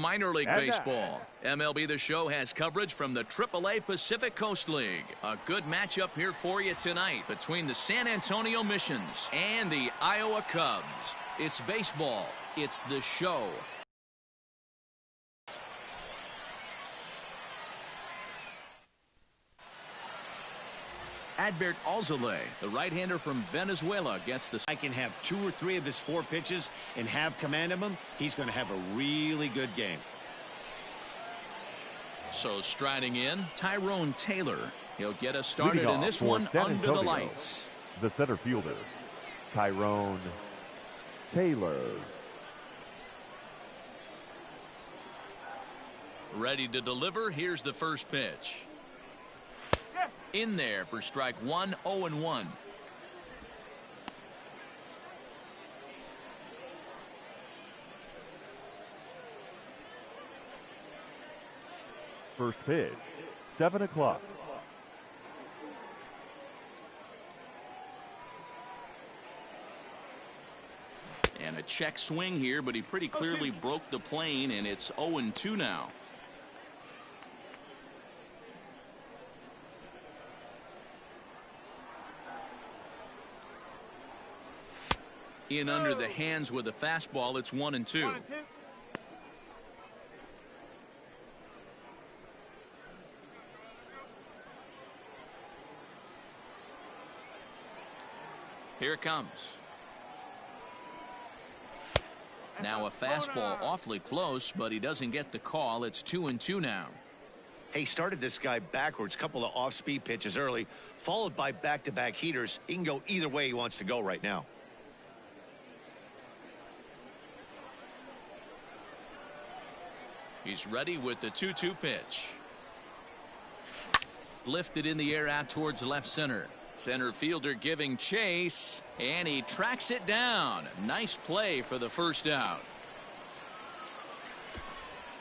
minor league baseball. MLB The Show has coverage from the AAA Pacific Coast League. A good matchup here for you tonight between the San Antonio Missions and the Iowa Cubs. It's baseball. It's The Show. Adbert Alzolay, the right-hander from Venezuela, gets the... I can have 2 or 3 of his 4 pitches and have command of them. He's going to have a really good game. So striding in, Tyrone Taylor. He'll get us started in this one under the lights. The center fielder, Tyrone Taylor. Ready to deliver. Here's the first pitch. In there for strike 1, 0-1. First pitch, 7 o'clock. And a check swing here, but he pretty clearly broke the plane, and it's 0-2 now. In under the hands with a fastball. It's 1-2. Here it comes. Now a fastball awfully close, but he doesn't get the call. It's 2-2 now. He started this guy backwards, couple of off-speed pitches early, followed by back-to-back heaters. He can go either way he wants to go right now. He's ready with the 2-2 pitch. Lifted in the air out towards left center. Center fielder giving chase, and he tracks it down. Nice play for the first out.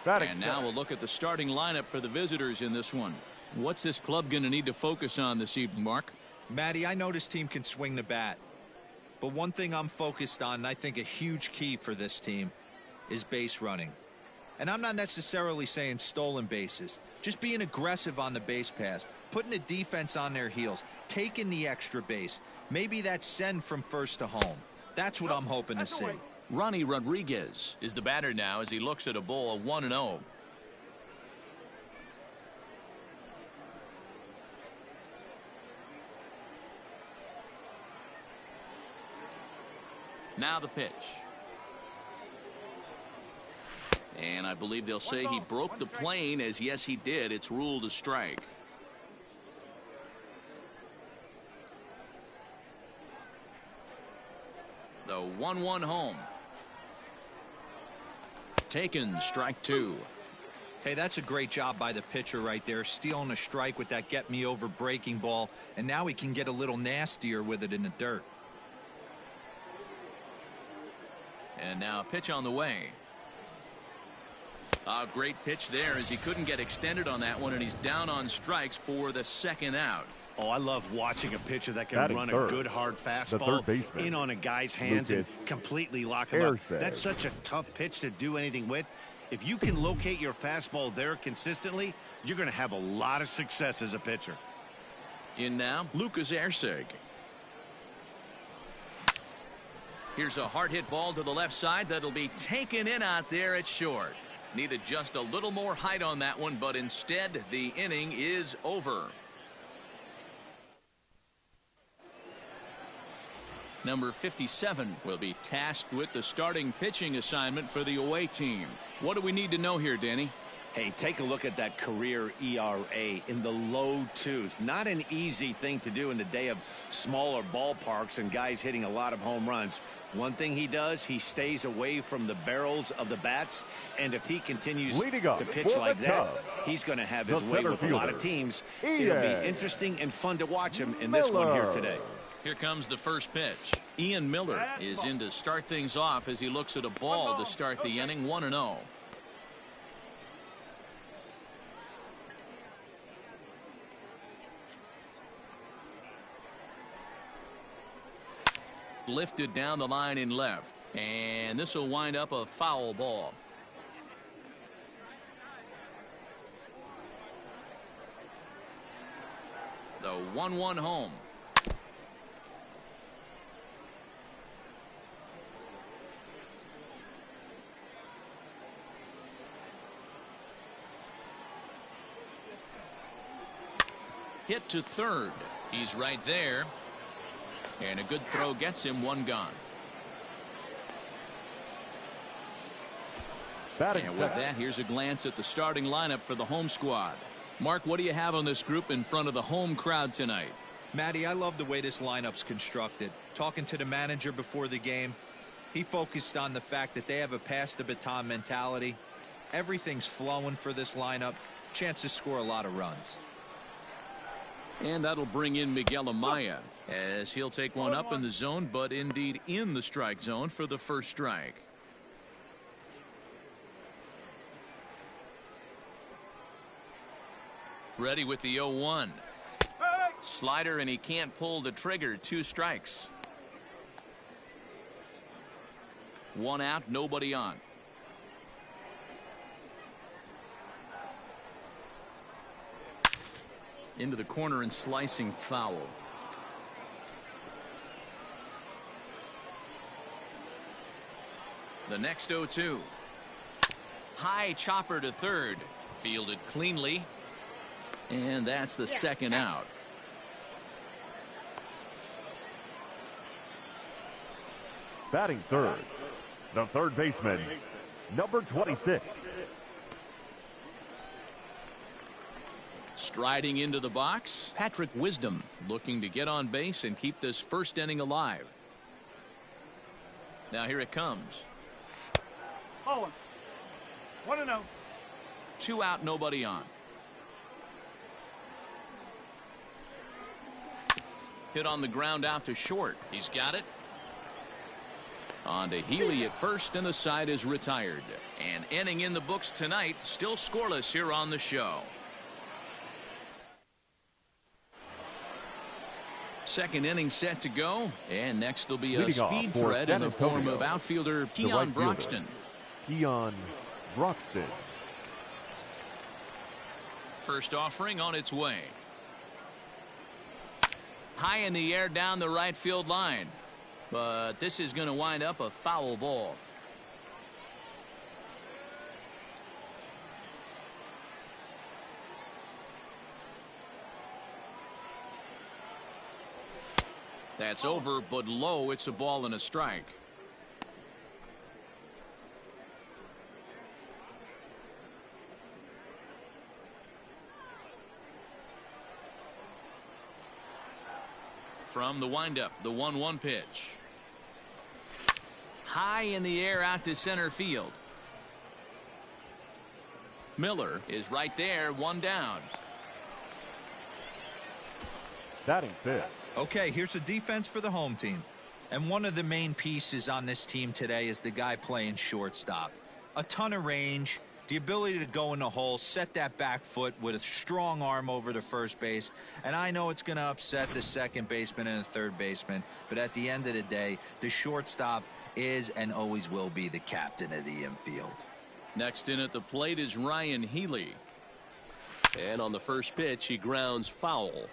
And now we'll look at the starting lineup for the visitors in this one. What's this club going to need to focus on this evening, Mark? Matty, I know this team can swing the bat. But one thing I'm focused on, and I think a huge key for this team, is base running. And I'm not necessarily saying stolen bases. Just being aggressive on the base pass, putting the defense on their heels, taking the extra base. Maybe that's send from first to home. That's what I'm hoping to see. Ronnie Rodriguez is the batter now as he looks at a ball 1-0. Now the pitch. And I believe they'll say he broke the plane, as yes he did. It's ruled a strike. The 1-1 home. Taken, strike 2. Hey, that's a great job by the pitcher right there, stealing a strike with that get me over breaking ball, and now he can get a little nastier with it in the dirt. And now a pitch on the way. A great pitch there as he couldn't get extended on that one, and he's down on strikes for the second out. Oh, I love watching a pitcher that can run a good hard fastball in on a guy's hands and completely lock him up. That's such a tough pitch to do anything with. If you can locate your fastball there consistently, you're going to have a lot of success as a pitcher. In now, Lucas Erceg. Here's a hard hit ball to the left side that'll be taken in out there at short. Needed just a little more height on that one, but instead the inning is over. Number 57 will be tasked with the starting pitching assignment for the away team. What do we need to know here, Danny? Hey, take a look at that career ERA in the low 2s. Not an easy thing to do in the day of smaller ballparks and guys hitting a lot of home runs. One thing he does, he stays away from the barrels of the bats, and if he continues to pitch like that, he's going to have his way with a lot of teams. It'll be interesting and fun to watch him in this one here today. Here comes the first pitch. Ian Miller is in to start things off as he looks at a ball to start the inning. 1-0. Lifted down the line in left, and this will wind up a foul ball. 1-1 home. Hit to third. He's right there. And a good throw gets him one gone. And with that, here's a glance at the starting lineup for the home squad. Mark, what do you have on this group in front of the home crowd tonight? Matty, I love the way this lineup's constructed. Talking to the manager before the game, he focused on the fact that they have a pass the baton mentality. Everything's flowing for this lineup. Chance to score a lot of runs. And that'll bring in Miguel Amaya as he'll take one up in the zone, but indeed in the strike zone for the first strike. Ready with the 0-1. Slider, and he can't pull the trigger. 2 strikes. 1 out, nobody on. Into the corner and slicing foul. The next 0-2. High chopper to third. Fielded cleanly. And that's the second out. Batting third, the third baseman, number 26. Striding into the box, Patrick Wisdom, looking to get on base and keep this first inning alive. Now here it comes. 1-0. 2 out, nobody on. Hit on the ground out to short. He's got it. On to Healy at first, and the side is retired. And inning in the books tonight, still scoreless here on the show. Second inning set to go, and next will be a speed threat in the form of outfielder Keon Broxton. Keon Broxton. First offering on its way. High in the air down the right field line, but this is going to wind up a foul ball. That's over, but low. It's a ball and a strike. From the windup, the 1-1 pitch. High in the air out to center field. Miller is right there, 1 down. Batting fifth. Okay, here's the defense for the home team. And one of the main pieces on this team today is the guy playing shortstop. A ton of range, the ability to go in the hole, set that back foot with a strong arm over to first base. And I know it's going to upset the second baseman and the third baseman, but at the end of the day, the shortstop is and always will be the captain of the infield. Next in at the plate is Ryan Healy. And on the first pitch, he grounds foul.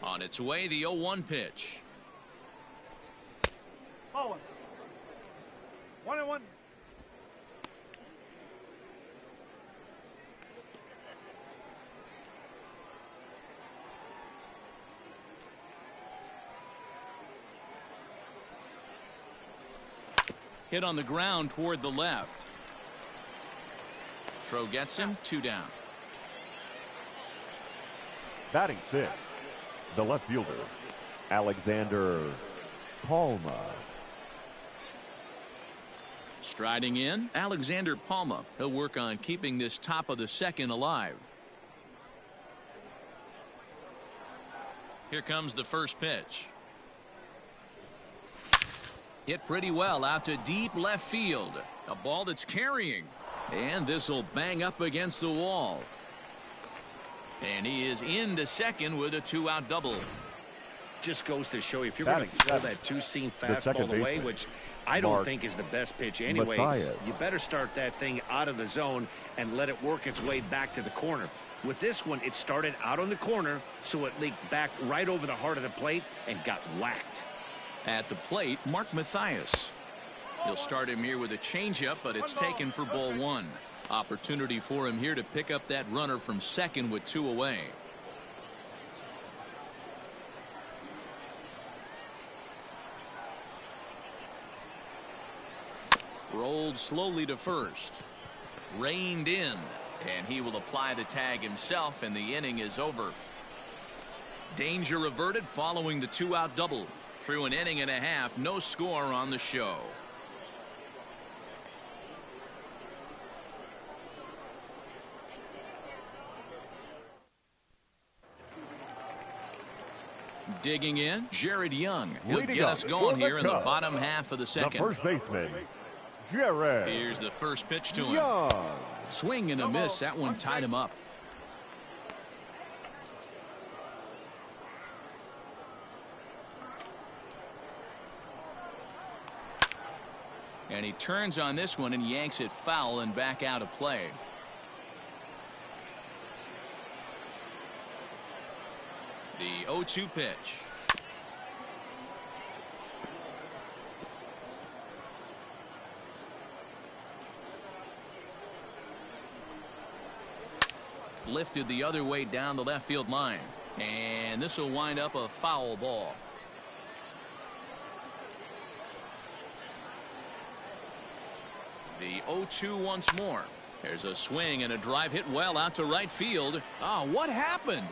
On its way, the 0-1 pitch. 1-1. Hit on the ground toward the left. Throw gets him, 2 down. Batting sixth, the left fielder, Alexander Palma. Striding in, Alexander Palma. He'll work on keeping this top of the second alive. Here comes the first pitch. Hit pretty well out to deep left field. A ball that's carrying. And this will bang up against the wall. And he is into second with a 2-out double. just goes to show you, if you're going to throw that two-seam fastball away, which I don't think is the best pitch anyway, you better start that thing out of the zone and let it work its way back to the corner. With this one, it started out on the corner, so it leaked back right over the heart of the plate and got whacked. At the plate, Mark Mathias. He'll start him here with a changeup, but it's taken for ball one. Opportunity for him here to pick up that runner from second with 2 away. Rolled slowly to first. Reined in. And he will apply the tag himself, and the inning is over. Danger averted following the 2-out double. Through an inning and a half, no score on the show. Digging in, Jared Young. He'll get us going here in the bottom half of the second. The first baseman, Jared. Here's the first pitch to him. Young. Swing and a miss. That one tied him up. And he turns on this one and yanks it foul and back out of play. The 0-2 pitch. Lifted the other way down the left field line. And this will wind up a foul ball. The 0-2 once more. There's a swing and a drive hit well out to right field. Oh, what happened?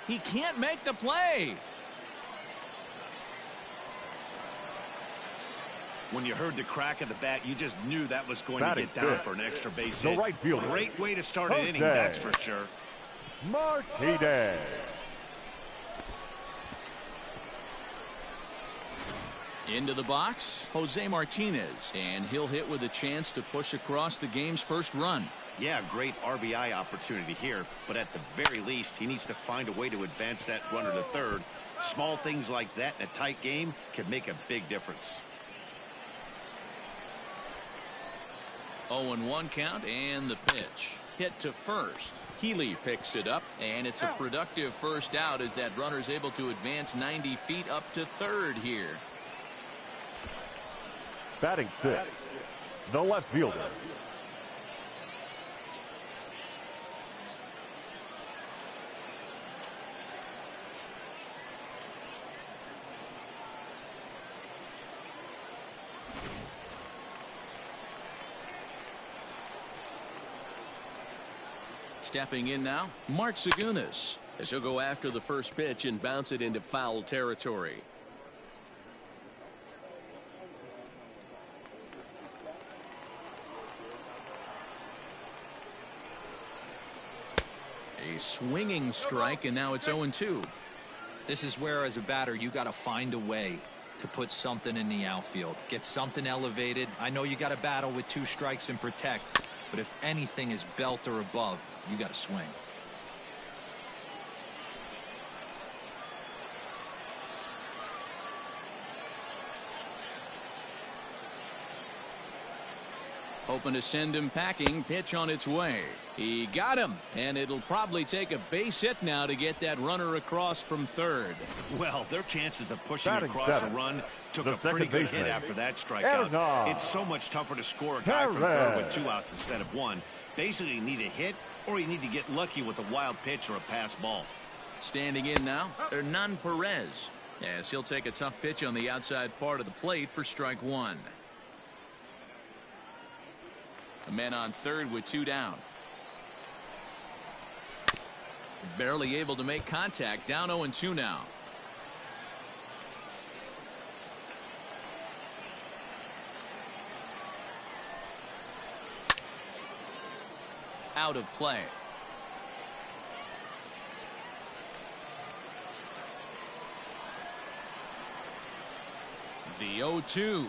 He can't make the play. When you heard the crack of the bat, you just knew that was going to get down for an extra base hit. The right fielder. Great way to start an inning, that's for sure. Martinez. Into the box, Jose Martinez, and he'll hit with a chance to push across the game's first run. Yeah, great RBI opportunity here, but at the very least, he needs to find a way to advance that runner to third. Small things like that in a tight game can make a big difference. 0-1 count, and the pitch. Hit to first. Healy picks it up, and it's a productive first out as that runner's able to advance 90 feet up to third here. Batting 6, the left fielder. Stepping in now, Mark Zagunis, as he'll go after the first pitch and bounce it into foul territory. A swinging strike, and now it's 0-2. This is where, as a batter, you got to find a way to put something in the outfield. Get something elevated. I know you got to battle with 2 strikes and protect, but if anything is belt or above, you got to swing. Hoping to send him packing. Pitch on its way. He got him, and it'll probably take a base hit now to get that runner across from third. Well, their chances of pushing Batting across seven. a run took The a pretty second good baseman. hit after that strikeout. It's so much tougher to score a guy from third with 2 outs instead of 1. Basically, you need a hit, or you need to get lucky with a wild pitch or a pass ball. Standing in now, Hernan Perez, as he'll take a tough pitch on the outside part of the plate for strike 1. A man on third with 2 down. Barely able to make contact. Down 0-2 now. Out of play. The 0-2.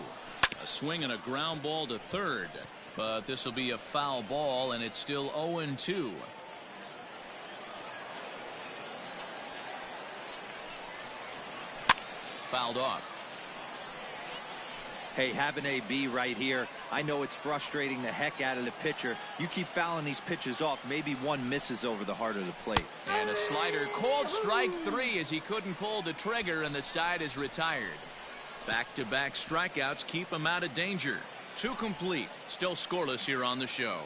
A swing and a ground ball to third. But this will be a foul ball, and it's still 0-2. fouled off. Hey, have an AB right here. I know it's frustrating the heck out of the pitcher. You keep fouling these pitches off, maybe one misses over the heart of the plate. And a slider, called strike 3 as he couldn't pull the trigger, and the side is retired. Back-to-back strikeouts keep him out of danger. 2 complete, still scoreless here on the show.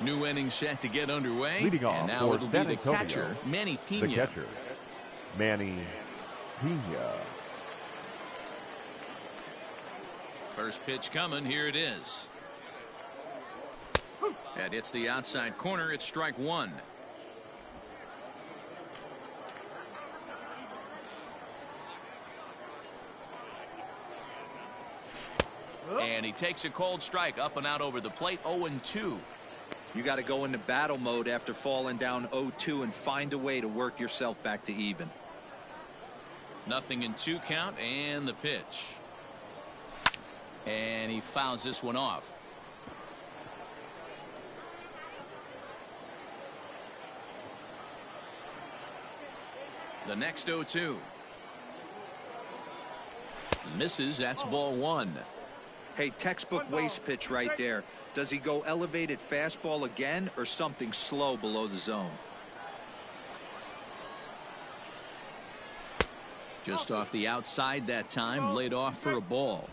New inning set to get underway. Leading off and now for it'll San be the Antonio, catcher, Manny Pena. The catcher, Manny Pena. First pitch coming. Here it is. That hits the outside corner. It's strike 1. And he takes a cold strike up and out over the plate. 0-2. You got to go into battle mode after falling down 0-2 and find a way to work yourself back to even. Nothing in 2 count, and the pitch. And he fouls this one off. The next 0-2. Misses. That's ball 1. Hey, textbook waste pitch right there. Does he go elevated fastball again or something slow below the zone? Just off the outside that time, laid off for a ball.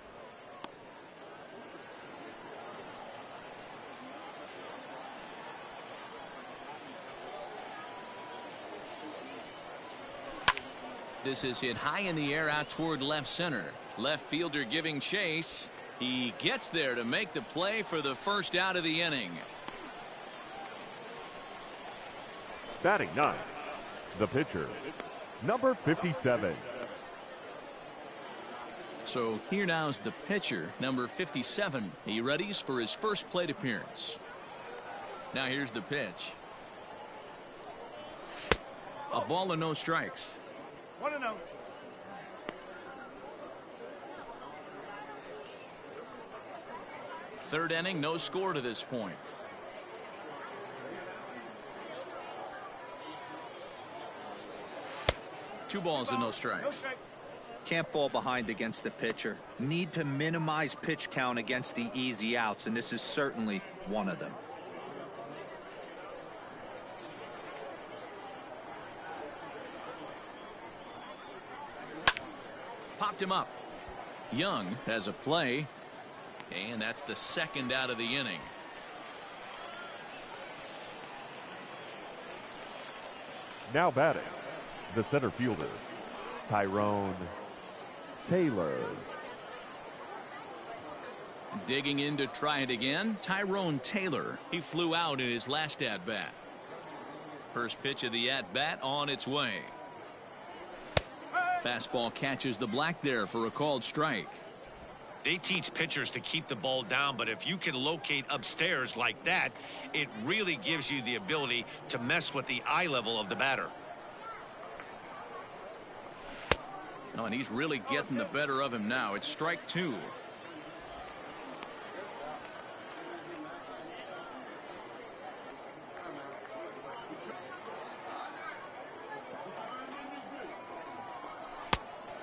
This is hit high in the air out toward left center. Left fielder giving chase. He gets there to make the play for the first out of the inning. Batting 9, the pitcher, number 57. So here now is the pitcher, number 57. He readies for his first plate appearance. Now here's the pitch. A ball and no strikes. 1-0. Third inning, no score to this point. Two balls and no strikes. Can't fall behind against the pitcher. Need to minimize pitch count against the easy outs, and this is certainly one of them. Popped him up. Young has a play, and that's the second out of the inning. Now batting, the center fielder, Tyrone Taylor. Digging in to try it again, Tyrone Taylor. He flew out in his last at-bat. First pitch of the at-bat on its way. Fastball catches the black there for a called strike. They teach pitchers to keep the ball down, but if you can locate upstairs like that, it really gives you the ability to mess with the eye level of the batter. Oh, and he's really getting the better of him now. It's strike 2.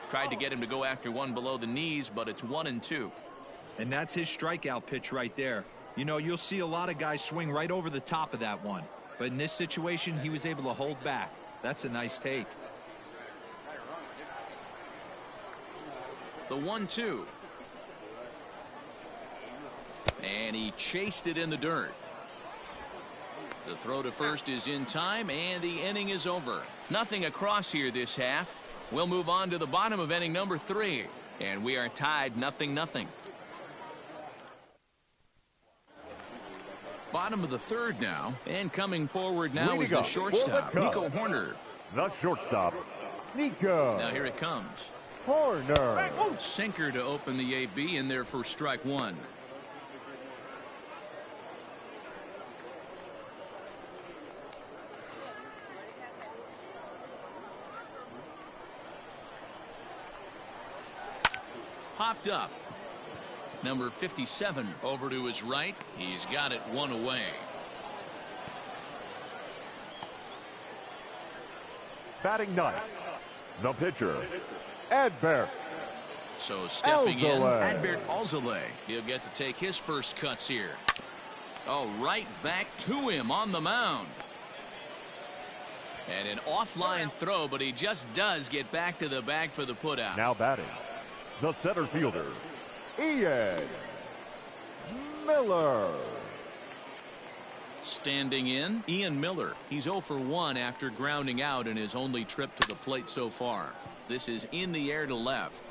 Tried to get him to go after one below the knees, but it's 1-2. And that's his strikeout pitch right there. You know, you'll see a lot of guys swing right over the top of that one. But in this situation, he was able to hold back. That's a nice take. The 1-2. And he chased it in the dirt. The throw to first is in time, and the inning is over. Nothing across here this half. We'll move on to the bottom of inning number 3, and we are tied 0-0. Bottom of the third now, and coming forward now is the shortstop, Nico Horner. The shortstop, Nico. Now here it comes. Horner. Sinker to open the AB in there for strike 1. Popped up. Number 57 over to his right. He's got it one away. Batting ninth, the pitcher, Adbert. So stepping in, Alzolay. Adbert Alzolay. He'll get to take his first cuts here. Oh, right back to him on the mound. And an offline throw, but he just does get back to the bag for the putout. Now batting, the center fielder, Ian Miller. Standing in, Ian Miller. He's 0 for 1 after grounding out in his only trip to the plate so far. This is in the air to left.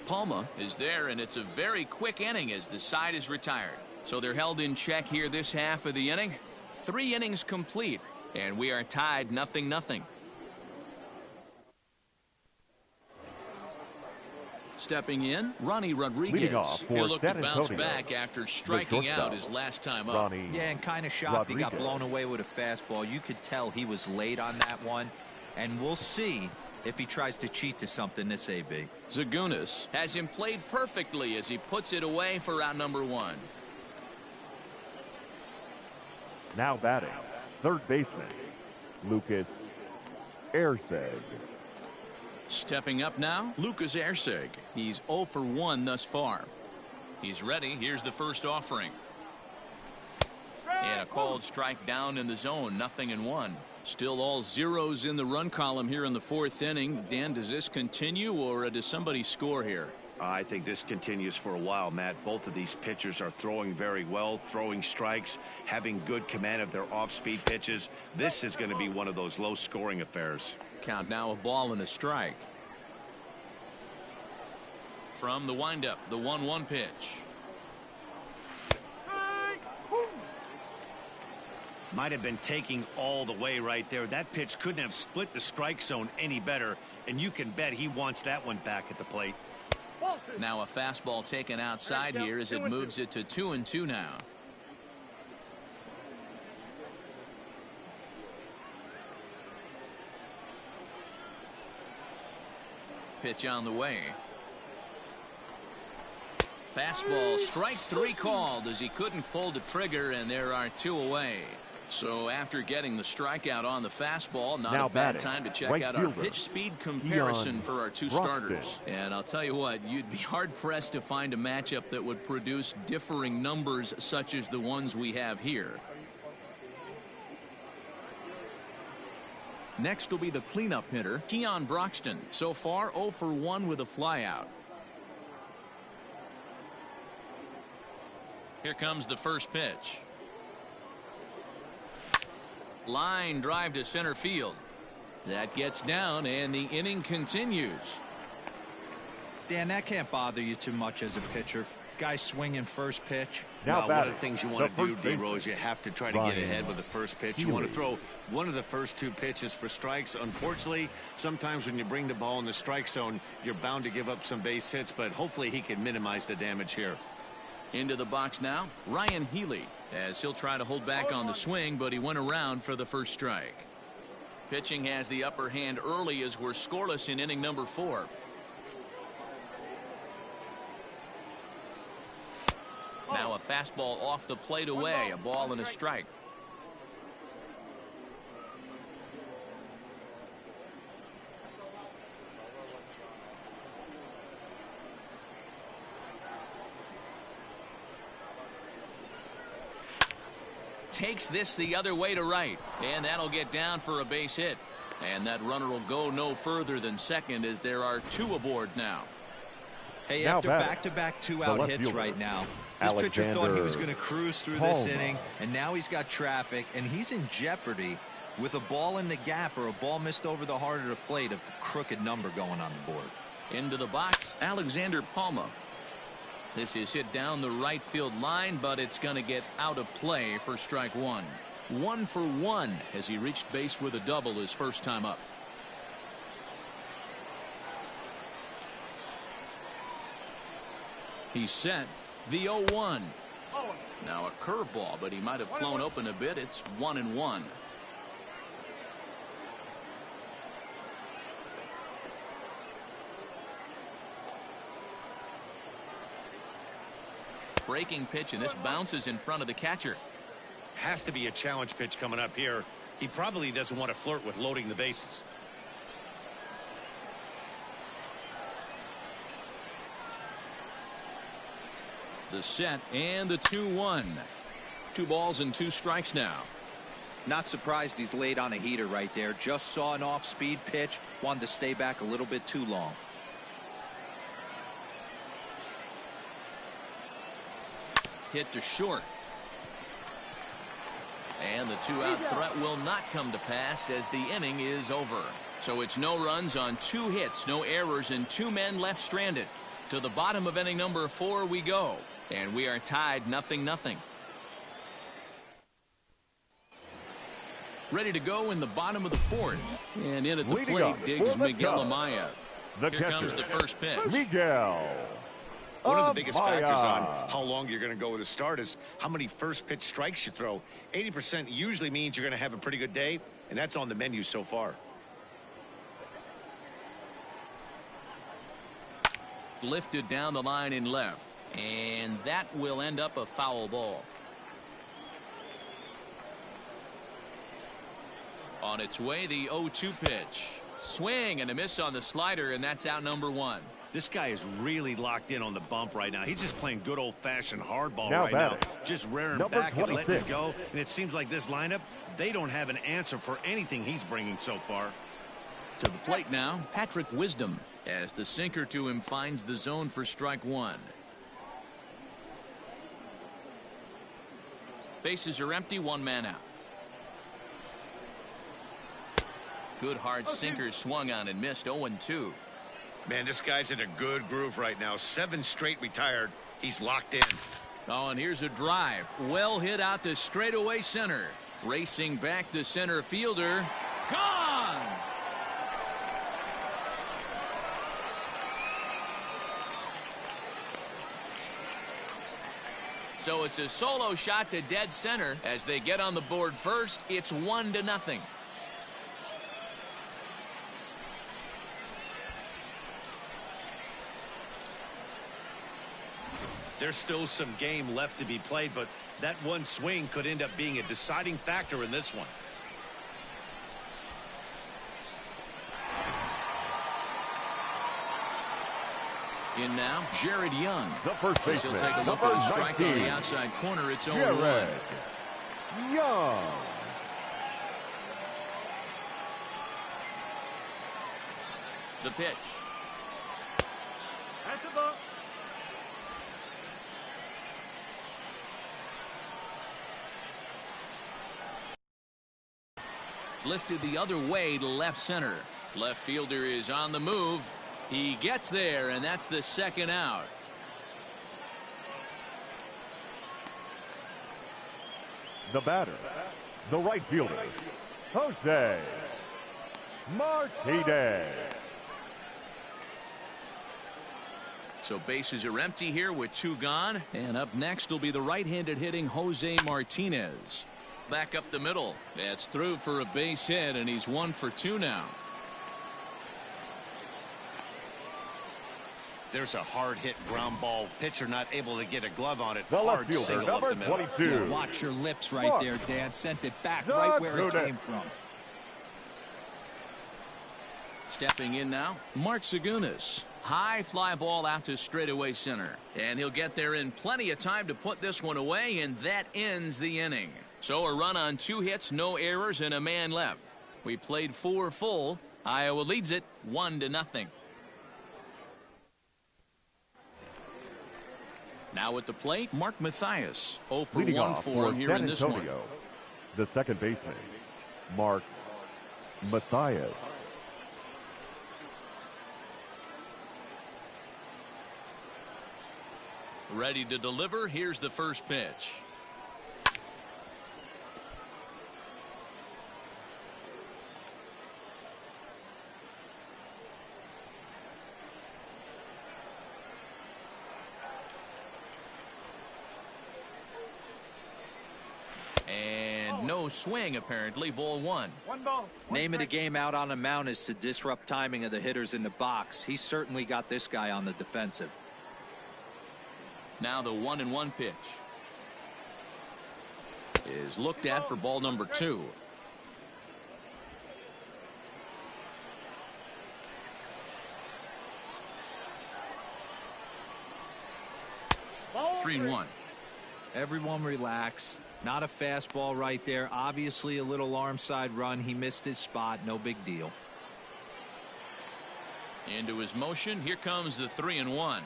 Palma is there, and it's a very quick inning as the side is retired. So they're held in check here this half of the inning. 3 innings complete, and we are tied 0-0. Stepping in, Ronnie Rodriguez. He'll look to bounce back after striking out his last time up. Yeah, and kind of shocked he got blown away with a fastball. You could tell he was late on that one, and we'll see if he tries to cheat to something this AB. Zagunis has him played perfectly as he puts it away for out number 1. Now batting, third baseman, Lucas Erceg. Stepping up now, Lucas Erceg. He's 0 for 1 thus far. He's ready. Here's the first offering. And a called strike down in the zone. 0-1. Still all zeros in the run column here in the 4th inning. Dan, does this continue, or does somebody score here? I think this continues for a while, Matt. Both of these pitchers are throwing very well, throwing strikes, having good command of their off-speed pitches. This is going to be one of those low-scoring affairs. Count now, a ball and a strike. From the windup, the 1-1 pitch. Might have been taking all the way right there. That pitch couldn't have split the strike zone any better, and you can bet he wants that one back at the plate. Now a fastball taken outside here as it moves it to 2-2 now. Pitch on the way. Fastball, strike 3 called as he couldn't pull the trigger, and there are 2 away. So after getting the strikeout on the fastball, not a bad time to check out our pitch speed comparison for our 2 starters. And I'll tell you what, you'd be hard-pressed to find a matchup that would produce differing numbers such as the ones we have here. Next will be the cleanup hitter, Keon Broxton. So far, 0 for 1 with a flyout. Here comes the first pitch. Line drive to center field. That gets down, and the inning continues. Dan, that can't bother you too much as a pitcher. Guy swinging first pitch. Now, one of the things you want to do, D-Rose, you have to try to get ahead with the first pitch. You want to throw one of the first 2 pitches for strikes. Unfortunately, sometimes when you bring the ball in the strike zone, you're bound to give up some base hits, but hopefully he can minimize the damage here. Into the box now, Ryan Healy, as he'll try to hold back on the swing, but he went around for the first strike. Pitching has the upper hand early as we're scoreless in inning number 4. Now a fastball off the plate away, a ball and a strike. Takes this the other way to right, and that'll get down for a base hit. And that runner will go no further than second as there are 2 aboard now. Hey, after back-to-back 2-out hits right now, this pitcher thought he was going to cruise through this inning, and now he's got traffic, and he's in jeopardy with a ball in the gap or a ball missed over the heart of the plate of a crooked number going on the board. Into the box, Alexander Palma. This is hit down the right field line, but it's going to get out of play for strike 1. 1 for 1 as he reached base with a double his first time up. He's set. The 0-1. Now a curveball, but he might have flown open a bit. It's 1-1. Breaking pitch, and this bounces in front of the catcher. Has to be a challenge pitch coming up here. He probably doesn't want to flirt with loading the bases. The set and the 2-1. 2 balls and 2 strikes now. Not surprised he's laid on a heater right there. Just saw an off-speed pitch. Wanted to stay back a little bit too long. Hit to short. And the 2-out threat will not come to pass as the inning is over. So it's no runs on 2 hits, no errors, and 2 men left stranded. To the bottom of inning number 4 we go. And we are tied 0-0. Ready to go in the bottom of the 4th. And in at the plate digs Miguel Amaya. Here comes the first pitch. Miguel. One of the biggest factors on how long you're going to go with a start is how many first pitch strikes you throw. 80% usually means you're going to have a pretty good day, and that's on the menu so far. Lifted down the line in left. And that will end up a foul ball. On its way, the 0-2 pitch. Swing and a miss on the slider, and that's out number 1. This guy is really locked in on the bump right now. He's just playing good old-fashioned hardball now right now. Just rearing back 26. and letting it go. And it seems like this lineup, they don't have an answer for anything he's bringing so far. To the plate now, Patrick Wisdom, as the sinker to him finds the zone for strike 1. Bases are empty, 1 man out. Good hard sinker swung on and missed. 0-2. Man, this guy's in a good groove right now. 7 straight retired. He's locked in. Oh, and here's a drive. Well hit out to straightaway center. Racing back the center fielder. Gone! So it's a solo shot to dead center. As they get on the board first, it's 1-0. There's still some game left to be played, but that one swing could end up being a deciding factor in this one. In now, Jared Young. The first baseman. He'll take a look at the strike on the outside corner. It's 0-1. Jared Young. The pitch. That's the ball. Lifted the other way to left center. Left fielder is on the move. He gets there, and that's the 2nd out. The batter, the right fielder, Jose Martinez. So bases are empty here with 2 gone. And up next will be the right-handed hitting Jose Martinez. Back up the middle. That's through for a base hit, and he's 1 for 2 now. There's a hard hit ground ball. Pitcher not able to get a glove on it. The left Hard fielder, single up number the middle. 22. Yeah, watch your lips right there, Dan. Sent it back right where it came from. Stepping in now, Mark Zagunis. High fly ball out to straightaway center. And he'll get there in plenty of time to put this one away, and that ends the inning. So a run on 2 hits, no errors, and a man left. We played 4 full. Iowa leads it 1-0. Now at the plate, Mark Mathias. 0 for Leading 1 off for him here San in this one. Antonio, the second baseman, Mark Mathias. Ready to deliver. Here's the first pitch. And no swing, apparently. Ball 1. Name of the game out on the mound is to disrupt timing of the hitters in the box. He's certainly got this guy on the defensive. Now the 1-1 pitch is looked at for ball number 2. Ball 3-1. Everyone relax. Not a fastball right there. Obviously a little arm side run. He missed his spot. No big deal. Into his motion. Here comes the 3-1.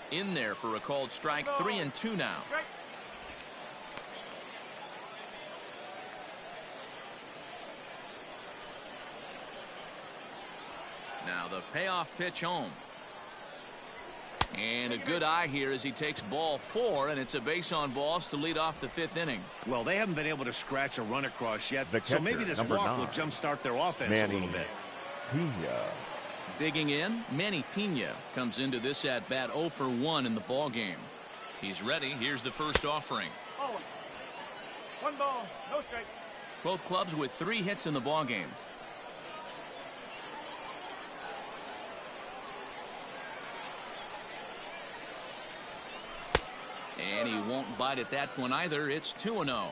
In there for a called strike. 3-2 now. Now the payoff pitch home. And a good eye here as he takes ball 4, and it's a base on balls to lead off the 5th inning. Well, they haven't been able to scratch a run across yet, so maybe this walk 9, will jumpstart their offense a little bit. Pena. Digging in, Manny Pena comes into this at bat 0 for 1 in the ball game. He's ready. Here's the first offering. 1 ball, no strike. Both clubs with 3 hits in the ball game. And he won't bite at that one either. It's 2-0.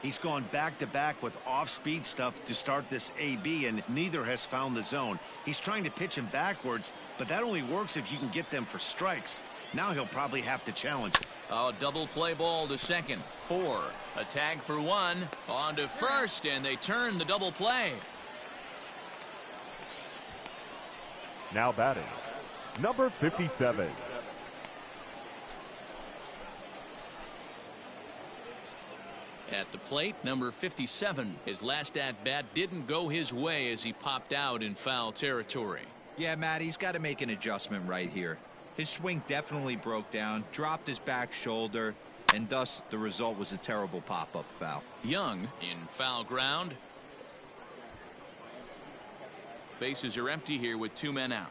He's gone back-to-back with off-speed stuff to start this AB, and neither has found the zone. He's trying to pitch him backwards, but that only works if you can get them for strikes. Now he'll probably have to challenge it. A double play ball to second. 4. A tag for 1. On to first, and they turn the double play. Now batting, number 57. At the plate, number 57. His last at-bat didn't go his way as he popped out in foul territory. Yeah, Matt, he's got to make an adjustment right here. His swing definitely broke down, dropped his back shoulder, and thus the result was a terrible pop-up foul. Young in foul ground. Bases are empty here with 2 men out.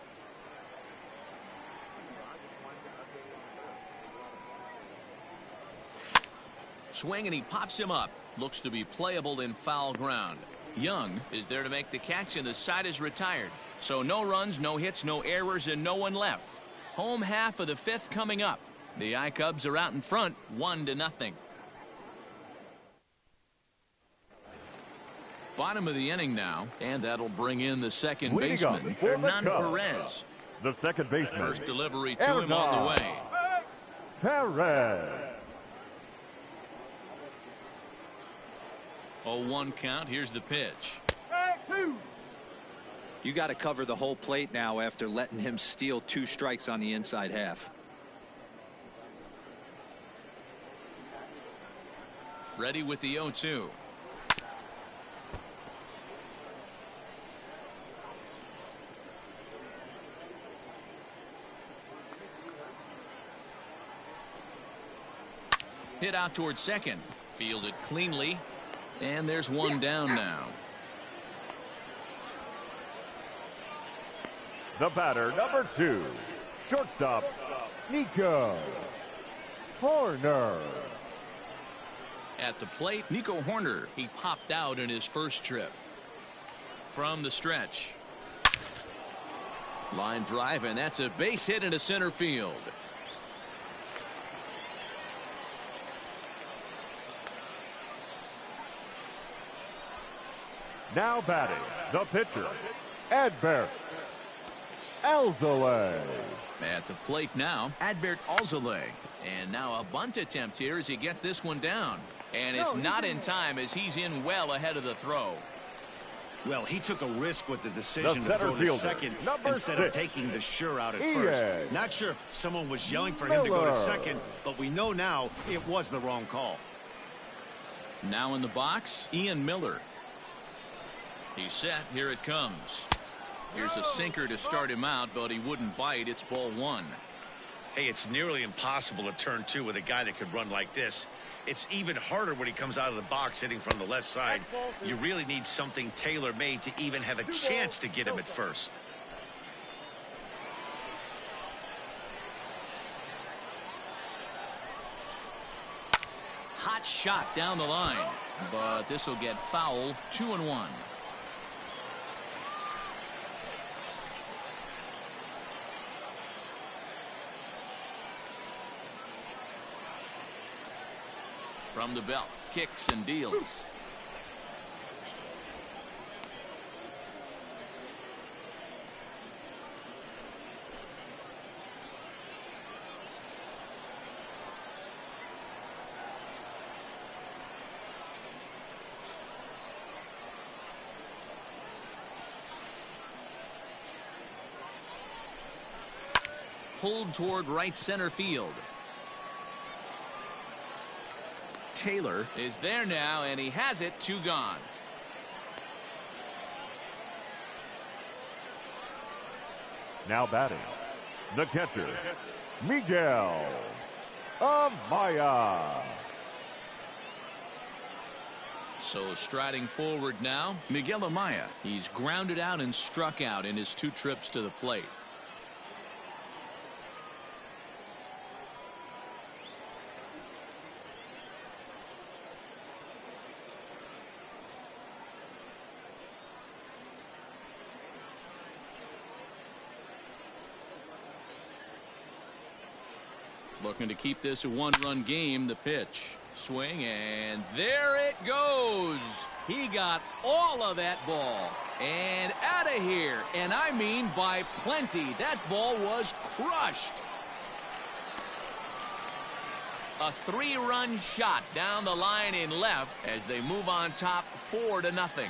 Swing, and he pops him up. Looks to be playable in foul ground. Young is there to make the catch, and the side is retired. So no runs, no hits, no errors, and no one left. Home half of the 5th coming up. The I-Cubs are out in front, 1-0. Bottom of the inning now, and that'll bring in the second baseman, Hernan Perez. The second baseman. First delivery to him on the way. Perez. 0-1 count. Here's the pitch. You got to cover the whole plate now after letting him steal 2 strikes on the inside half. Ready with the 0-2. Hit out towards second. Fielded cleanly. And there's one down now. The batter, number 2. Shortstop, Nico Horner. At the plate, Nico Horner. He popped out in his first trip. From the stretch. Line drive, and that's a base hit into center field. Now batting, the pitcher, Adbert Alzolay. At the plate now, Adbert Alzolay. And now a bunt attempt here as he gets this one down. And it's not in time as he's in well ahead of the throw. Well, he took a risk with the decision to throw to second instead of taking the sure out at first. Not sure if someone was yelling for him to go to second, but we know now it was the wrong call. Now in the box, Ian Miller. He's set. Here it comes. Here's a sinker to start him out, but he wouldn't bite. It's ball 1. Hey, it's nearly impossible to turn 2 with a guy that could run like this. It's even harder when he comes out of the box hitting from the left side. You really need something tailor-made to even have a chance to get him at first. Hot shot down the line, but this will get foul. 2-1. From the belt, kicks and deals. Pulled toward right center field. Taylor is there now, and he has it. 2 gone. Now batting, the catcher, Miguel Amaya. So striding forward now, Miguel Amaya. He's grounded out and struck out in his 2 trips to the plate. Looking to keep this a 1-run game. The pitch. Swing, and there it goes. He got all of that ball. And out of here. And I mean by plenty. That ball was crushed. A 3-run shot down the line in left as they move on top 4-0.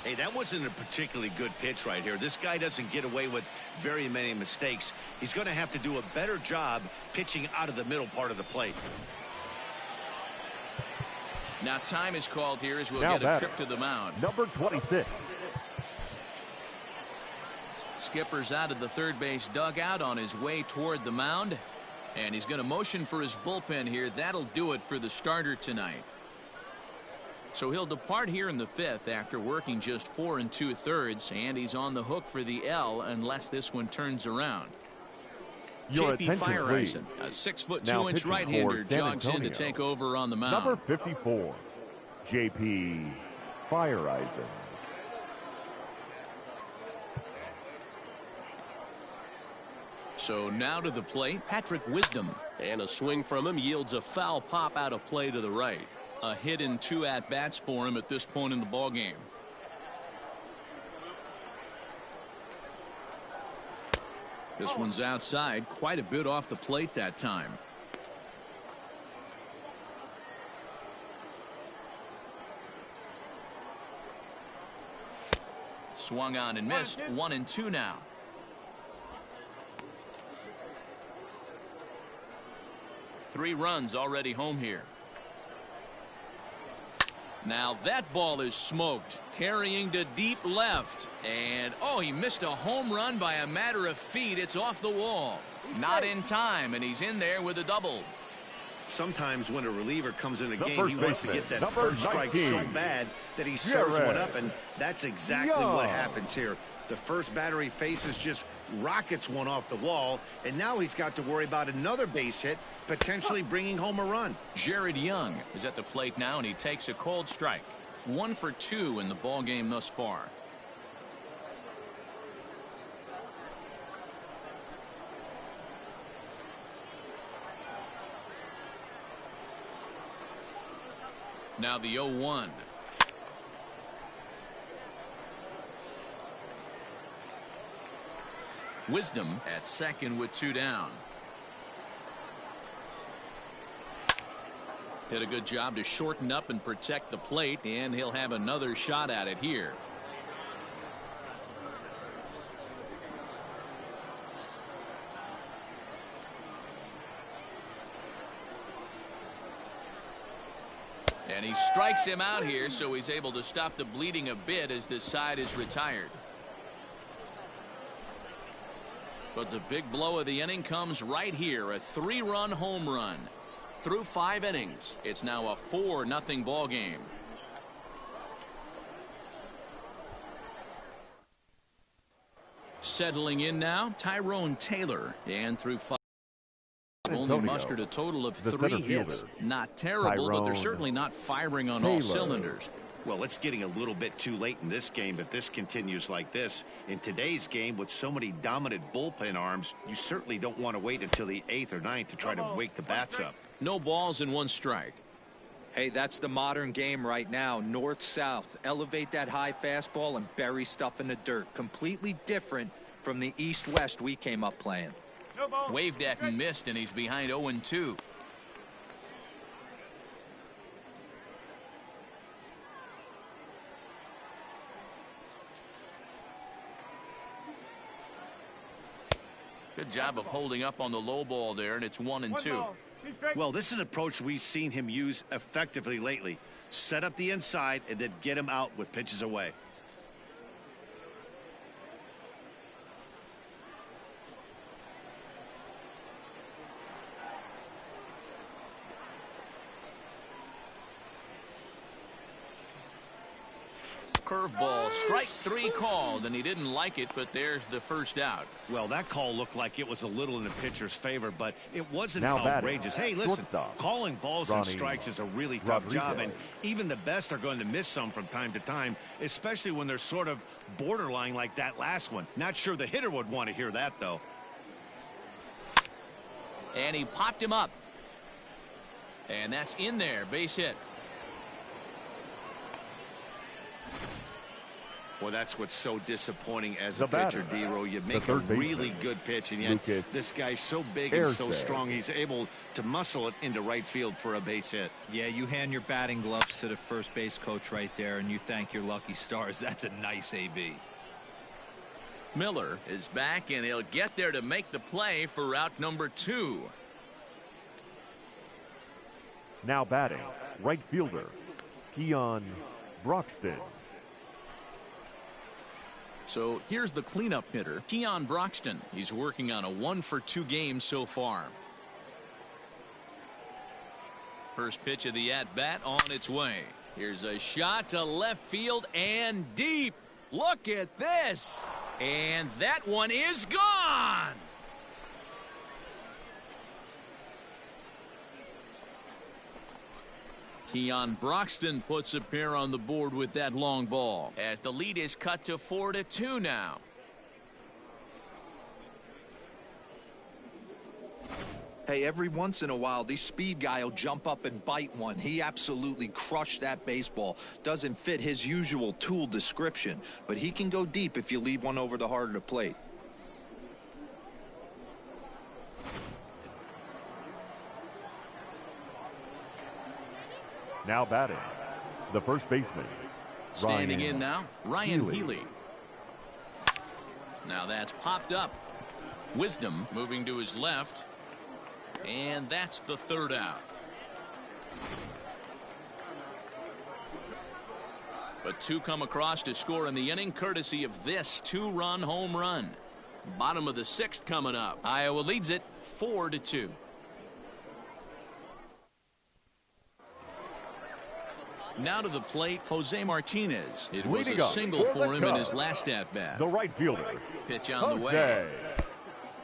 Hey, that wasn't a particularly good pitch right here. This guy doesn't get away with very many mistakes. He's going to have to do a better job pitching out of the middle part of the plate. Now time is called here as we'll now get a trip to the mound. Number 26. Skipper's out of the third base dugout on his way toward the mound. And he's going to motion for his bullpen here. That'll do it for the starter tonight. So he'll depart here in the 5th after working just 4 2/3, and he's on the hook for the L unless this one turns around. Your JP attention, Fireisen, please. a 6'2" Now right-hander, pitching for jogs in to take over on the mound. Number 54, JP Fireisen. So now to the plate, Patrick Wisdom. And a swing from him yields a foul pop out of play to the right. A hit in 2 at-bats for him at this point in the ballgame. This one's outside, quite a bit off the plate that time. Swung on and missed. 1-2 now. Three runs already home here. Now that ball is smoked, carrying to deep left, and oh, he missed a home run by a matter of feet. It's off the wall, not in time, and he's in there with a double. Sometimes when a reliever comes in a game, he wants to get that number first strike 19. so bad that he serves one up, and that's exactly what happens here. The first batter he faces just rockets one off the wall, and now he's got to worry about another base hit, potentially bringing home a run. Jared Young is at the plate now, and he takes a cold strike. 1 for 2 in the ball game thus far. Now the 0-1. Wisdom at second with 2 down. Did a good job to shorten up and protect the plate, and he'll have another shot at it here. And he strikes him out here, so he's able to stop the bleeding a bit as this side is retired. But the big blow of the inning comes right here, a 3-run home run. Through 5 innings, it's now a 4-0 ball game. Settling in now, Tyrone Taylor, and through 5 only mustered a total of 3 hits. Not terrible, but they're certainly not firing on all cylinders. Well, it's getting a little bit too late in this game if this continues like this. In today's game, with so many dominant bullpen arms, you certainly don't want to wait until the 8th or 9th to try to wake the bats up. No balls and 1 strike. Hey, that's the modern game right now. North-south. Elevate that high fastball and bury stuff in the dirt. Completely different from the east-west we came up playing. Waved at and missed, and he's behind 0-2. Good job of holding up on the low ball there, and it's 1-2. Well, this is an approach we've seen him use effectively lately. Set up the inside and then get him out with pitches away. Curveball, strike 3 called, and he didn't like it, but there's the first out. Well, that call looked like it was a little in the pitcher's favor, but it wasn't Now outrageous. batting, Hey, listen, shortstop, calling balls and strikes is a really tough job, and Rodriguez. even the best are going to miss some from time to time, especially when they're sort of borderline like that last one. Not sure the hitter would want to hear that, though. And he popped him up. And that's in there, base hit. Well, that's what's so disappointing as The a pitcher, batter, D-Row. You the make a third baseman, really good pitch, and yet Lucas this guy's so big and so Airsay. strong, he's able to muscle it into right field for a base hit. Yeah, you hand your batting gloves to the first base coach right there, and you thank your lucky stars. That's a nice AB. Miller is back, and he'll get there to make the play for route number 2. Now batting, right fielder, Keon Broxton. So here's the cleanup hitter, Keon Broxton. He's working on a 1-for-2 game so far. First pitch of the at-bat on its way. Here's a shot to left field and deep. Look at this. And that one is gone. Keon Broxton puts a pair on the board with that long ball as the lead is cut to 4-2 now. Hey, every once in a while, this speed guy will jump up and bite one. He absolutely crushed that baseball. Doesn't fit his usual tool description, but he can go deep if you leave one over the heart of the plate. Now batting, the first baseman, Standing Ryan in now, Ryan Healy. Healy. Now that's popped up. Wisdom moving to his left. And that's the third out. But 2 come across to score in the inning, courtesy of this 2-run home run. Bottom of the 6th coming up. Iowa leads it 4-2. Now to the plate, Jose Martinez. It was Leading a up single for the for him in his Cubs, last at-bat. the right fielder, Pitch on the way.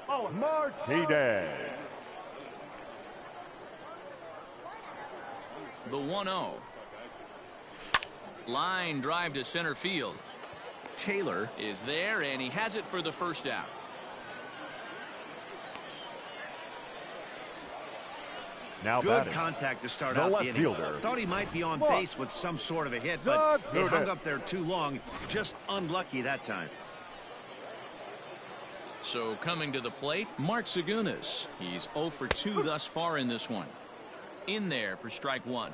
Jose Martinez. The 1-0. Line drive to center field. Taylor is there, and he has it for the first out. Now Good batting, contact to start the out the left inning. fielder. Thought he might be on Mark base with some sort of a hit, but it hung Zagunis. up there too long. Just unlucky that time. So coming to the plate, Mark Zagunis. He's 0 for 2 thus far in this one. In there for strike 1.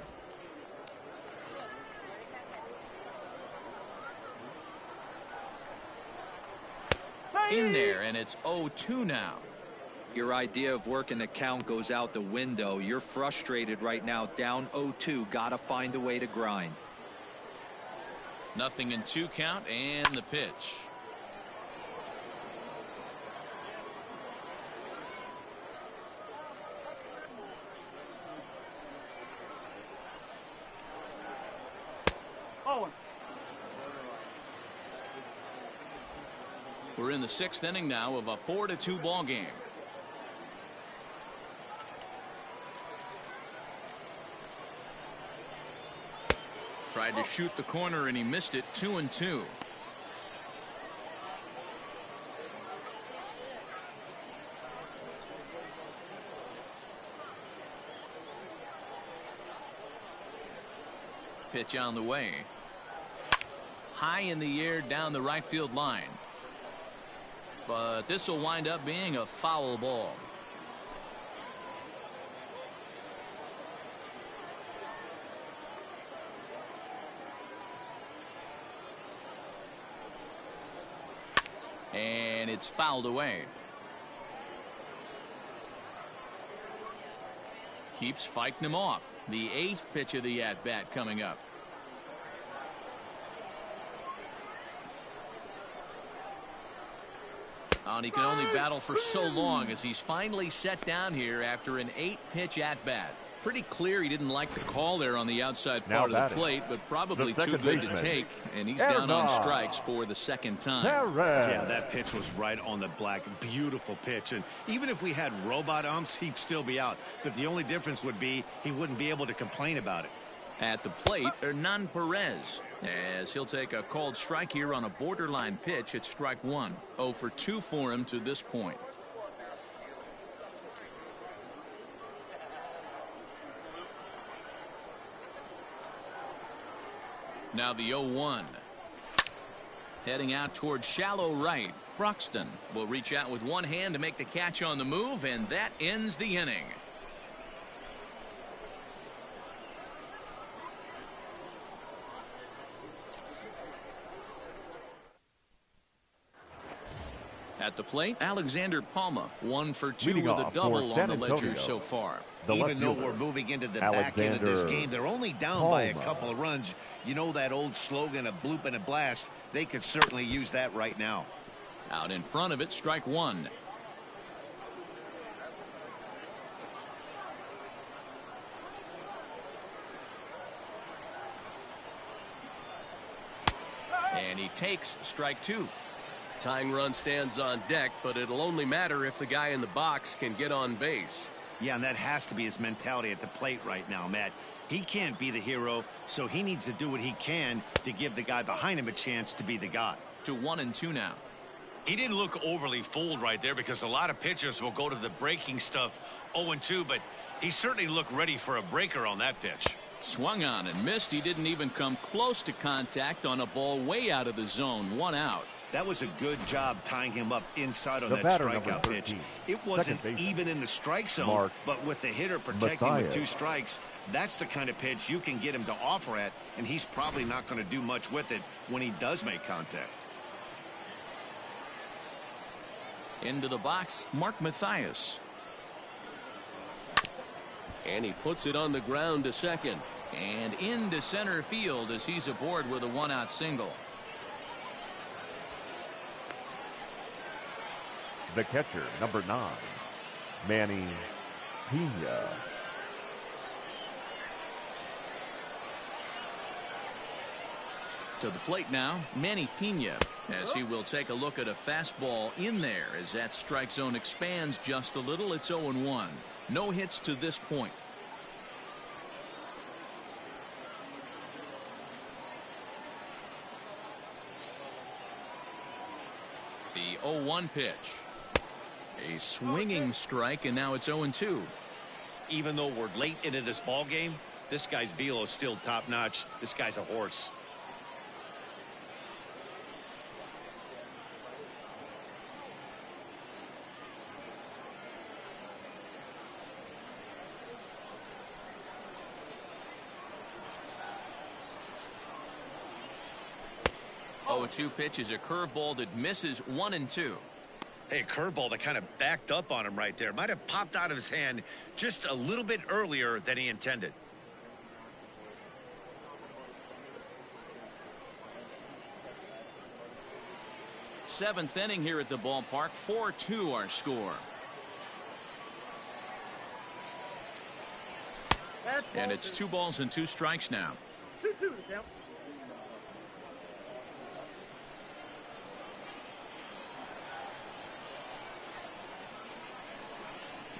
In there, and it's 0-2 now. Your idea of working the count goes out the window. You're frustrated right now, down 0-2. Gotta find a way to grind. Nothing in 2 count, and the pitch. We're in the 6th inning now of a 4-2 ball game. Tried to shoot the corner and he missed it. 2-2. Pitch on the way. High in the air down the right field line. But this will wind up being a foul ball. And it's fouled away. Keeps fighting him off. The 8th pitch of the at-bat coming up. And he can only battle for so long as he's finally set down here after an 8-pitch at-bat. Pretty clear he didn't like the call there on the outside part of the plate, but probably too good to take. And he's down on strikes for the second time. Yeah, that pitch was right on the black. Beautiful pitch. And even if we had robot umps, he'd still be out. But the only difference would be he wouldn't be able to complain about it. At the plate, Hernan Perez, as he'll take a called strike here on a borderline pitch at strike 1. 0 for 2 for him to this point. Now the 0-1. Heading out towards shallow right. Broxton will reach out with one hand to make the catch on the move, and that ends the inning. At the plate, Alexander Palma, 1 for 2 with a double on the ledger so far. Even though we're moving into the back end of this game, they're only down by a couple of runs. You know that old slogan, a bloop and a blast. They could certainly use that right now. Out in front of it, strike 1. And he takes strike 2. Tying run stands on deck, but it'll only matter if the guy in the box can get on base. Yeah, and that has to be his mentality at the plate right now, Matt. He can't be the hero, so he needs to do what he can to give the guy behind him a chance to be the guy. To 1-2 now. He didn't look overly fooled right there because a lot of pitchers will go to the breaking stuff 0-2, but he certainly looked ready for a breaker on that pitch. Swung on and missed. He didn't even come close to contact on a ball way out of the zone. 1 out. That was a good job tying him up inside on that strikeout pitch. It wasn't even in the strike zone, but with the hitter protecting with 2 strikes, that's the kind of pitch you can get him to offer at, and he's probably not going to do much with it when he does make contact. Into the box, Mark Mathias. And he puts it on the ground to second. And into center field as he's aboard with a 1-out single. The catcher, number 9, Manny Pena. To the plate now, Manny Pena, as he will take a look at a fastball in there as that strike zone expands just a little. It's 0-1. No hits to this point. The 0-1 pitch. A swinging strike, and now it's 0-2. Even though we're late into this ball game, this guy's velo is still top notch. This guy's a horse. Oh, 2 pitch is a curveball that misses 1-2. Hey, curveball that kind of backed up on him right there. Might have popped out of his hand just a little bit earlier than he intended. Seventh inning here at the ballpark. 4-2 our score. And it's 2 balls and 2 strikes now. 2-2 to count.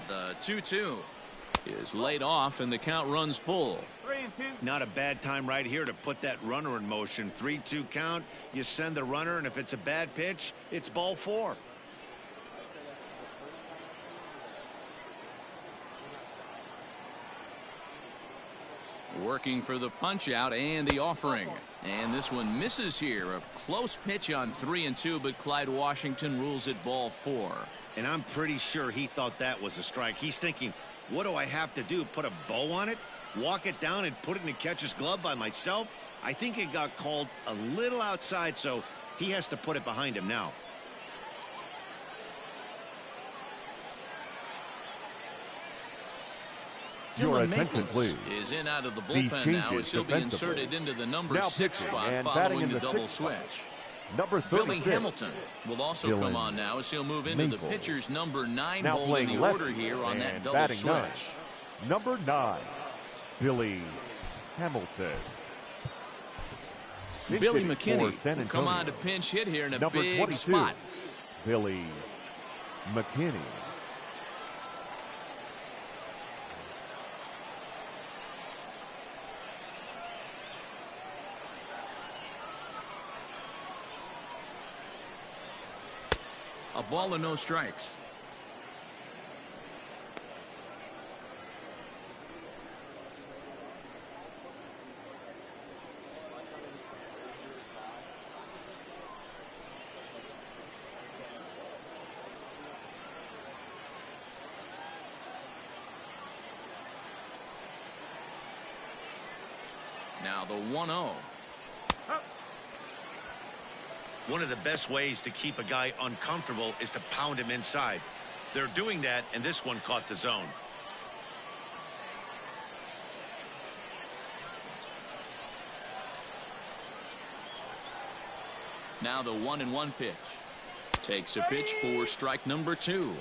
The 2-2. is laid off and the count runs full. 3-2. Not a bad time right here to put that runner in motion. 3-2 count. You send the runner, and if it's a bad pitch, it's ball 4. Working for the punch out and the offering. And this one misses here. A close pitch on 3-2, but Clyde Washington rules it ball 4. And I'm pretty sure he thought that was a strike. He's thinking, what do I have to do? Put a bow on it? Walk it down and put it in the catcher's glove by myself? I think it got called a little outside, so he has to put it behind him now. Your Dylan attention, Maples please. is in out of the These bullpen now changes as he'll be defensively. inserted into the number Now 6 pitching spot and following batting in the the double sixth spot. switch. Number 36. Billy Hamilton will also Dylan come on now as he'll move into the Maples. pitcher's number 9 Now hold in playing the lefty order here on that and double batting switch. 9. Number 9, Billy Hamilton. Pinch Billy hitting McKinney for San will come on Antonio. to pinch hit here in a Number big 22, spot. Billy McKinney. A ball and no strikes. Now the 1-0. One of the best ways to keep a guy uncomfortable is to pound him inside. They're doing that, and this one caught the zone. Now the 1-1 pitch. Takes a pitch for strike number 2.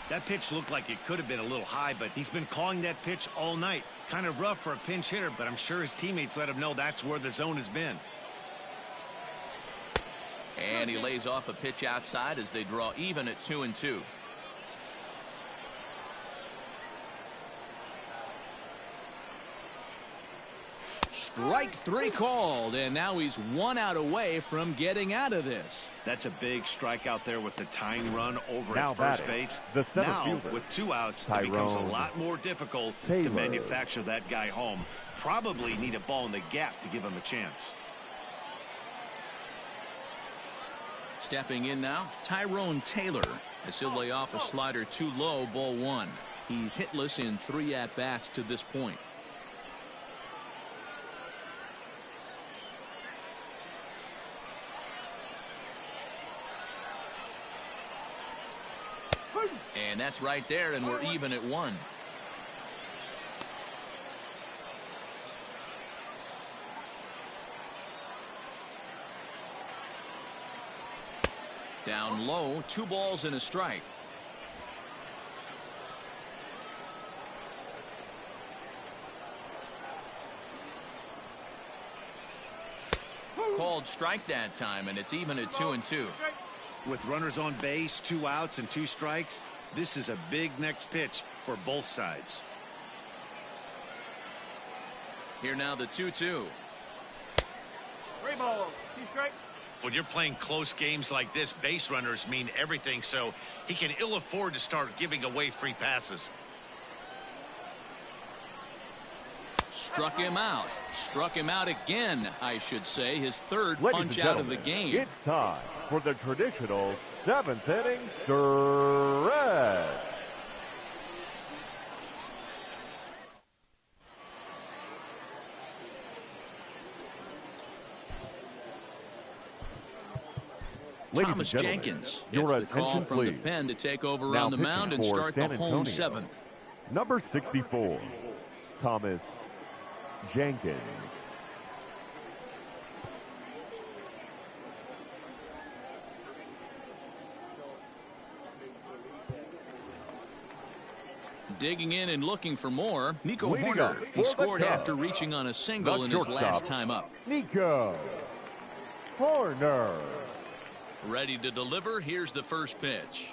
That pitch looked like it could have been a little high, but he's been calling that pitch all night. Kind of rough for a pinch hitter, but I'm sure his teammates let him know that's where the zone has been. And he lays off a pitch outside as they draw even at 2-2. Strike 3 called, and now he's 1 out away from getting out of this. That's a big strike out there with the tying run over Now at first batting, base. the center Now, fielder, with 2 outs, it becomes a Tyrone lot more difficult Taylor. to manufacture that guy home. Probably need a ball in the gap to give him a chance. Stepping in now, Tyrone Taylor, as he'll lay off a slider too low, ball 1. He's hitless in 3 at-bats to this point. And that's right there, and we're even at 1. Down low, 2 balls and a strike. Called strike that time, and it's even at 2-2. With runners on base, 2 outs and 2 strikes, this is a big next pitch for both sides. Here now the 2-2. 3 balls, 2 strikes. When you're playing close games like this, base runners mean everything, so he can ill afford to start giving away free passes. Struck him out. Struck him out again, I should say. His 3rd Ladies punch and out of the gentlemen, game. it's time for the traditional 7th inning stretch. Ladies Thomas and gentlemen, Jenkins your gets the call attention, from please. the pen to take over Now on the mound and pitching for start San the home Antonio, 7th. Number 64, Thomas Jenkins. Digging in and looking for more, Nico Leading Horner. up He for the scored Cubs, after reaching on a single the in his shortstop, last time up. Nico Horner. Ready to deliver. Here's the first pitch.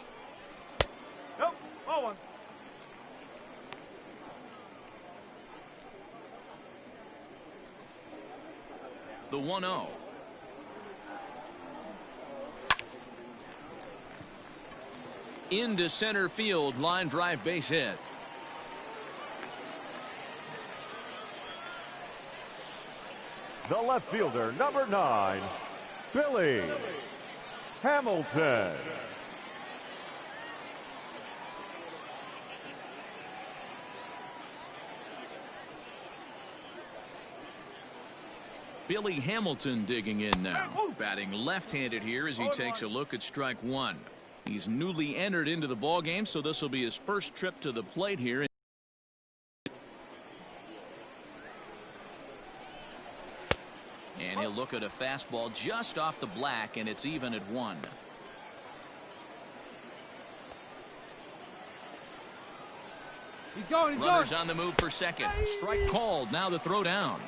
The 1-0. Into center field, line drive base hit. The left fielder, number 9, Billy Hamilton. Billy Hamilton digging in now. Batting left-handed here as he takes a look at strike one. He's newly entered into the ball game, so this will be his first trip to the plate here. And he'll look at a fastball just off the black, and it's even at 1. He's going. Runners on the move for second. Strike called. Now the throw down.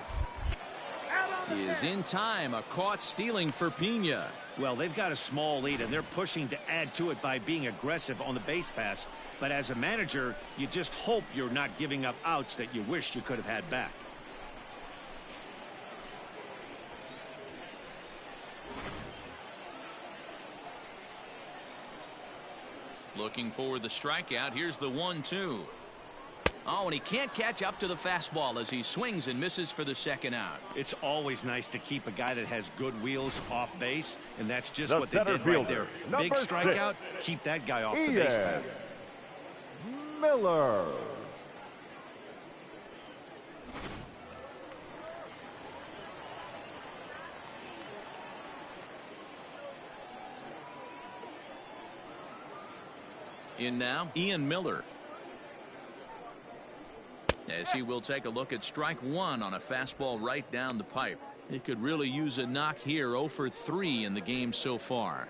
He is in time. A caught stealing for Pena. Well, they've got a small lead, and they're pushing to add to it by being aggressive on the base pass. But as a manager, you just hope you're not giving up outs that you wish you could have had back. Looking for the strikeout. Here's the 1-2. Oh, and he can't catch up to the fastball as he swings and misses for the second out. It's always nice to keep a guy that has good wheels off base, and that's just The what they did center right fielder, there. Big number strikeout, 6, keep that guy off the base path. Miller. In now, Ian Miller. As he will take a look at strike one on a fastball right down the pipe. He could really use a knock here. 0 for 3 in the game so far.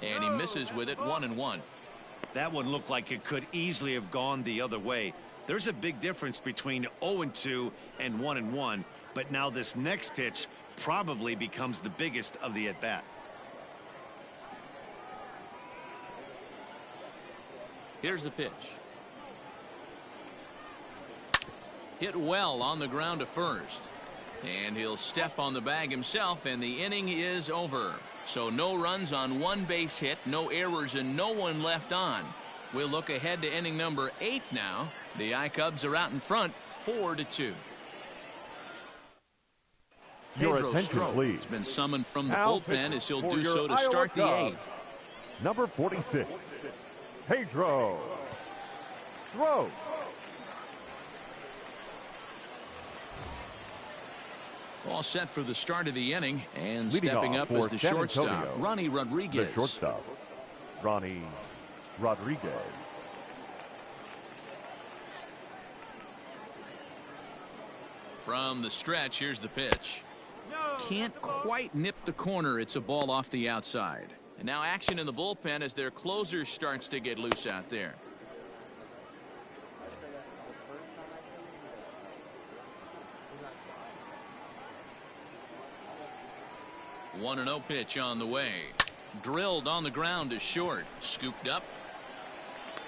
And he misses with it. 1-1. That one looked like it could easily have gone the other way. There's a big difference between 0-2 and 1-1, but now this next pitch probably becomes the biggest of the at-bat. Here's the pitch. Hit well on the ground to first. And he'll step on the bag himself, and the inning is over. So no runs on one base hit, no errors, and no one left on. We'll look ahead to inning number 8 now. The I-Cubs are out in front, 4-2. Your Pedro attention, Strop please. has been summoned from the Al bullpen as he'll for do your so to Iowa start the Cubs. 8th. Number 46, Pedro Strop. All set for the start of the inning, and Leading stepping off up for as the San shortstop, Antonio, Ronnie Rodriguez. The shortstop, Ronnie Rodriguez. From the stretch, here's the pitch. Can't quite nip the corner. It's a ball off the outside. And now action in the bullpen as their closer starts to get loose out there. The 1-0 pitch on the way. Drilled on the ground to short. Scooped up.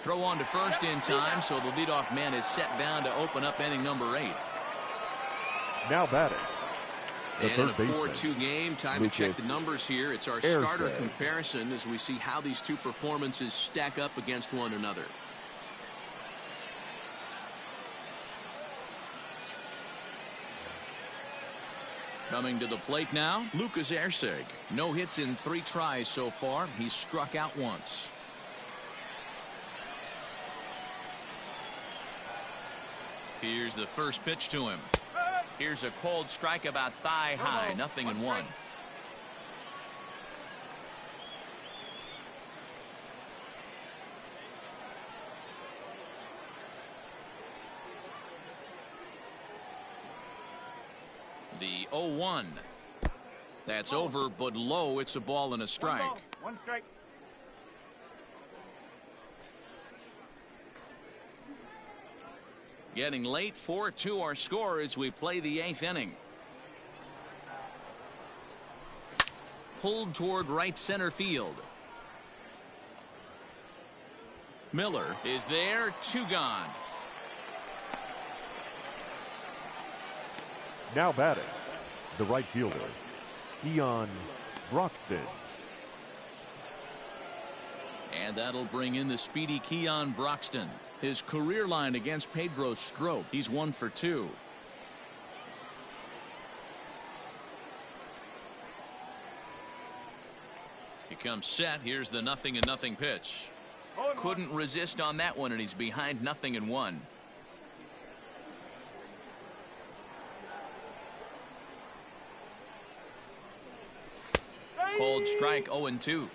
Throw on to first in time, so the leadoff man is set down to open up inning number 8. Now batting, the And in a third baseman, 4-2 game, time Lucas to check the numbers here. It's our Ayerse. starter comparison as we see how these two performances stack up against one another. Coming to the plate now, Lucas Ayerse. No hits in 3 tries so far. He's struck out once. Here's the first pitch to him. Here's a cold strike about thigh high. 0-1. The 0-1. That's over, but low. It's a ball and a strike. One strike. Getting late, 4-2 our score as we play the 8th inning. Pulled toward right center field. Miller is there, 2 gone. Now batting, the right fielder, Broxton. And that'll bring in the speedy Keon Broxton. His career line against Pedro Strop. He's 1 for 2. He comes set. Here's the 0-0 pitch. Couldn't resist on that one, and he's behind 0-1. Called strike 0-2.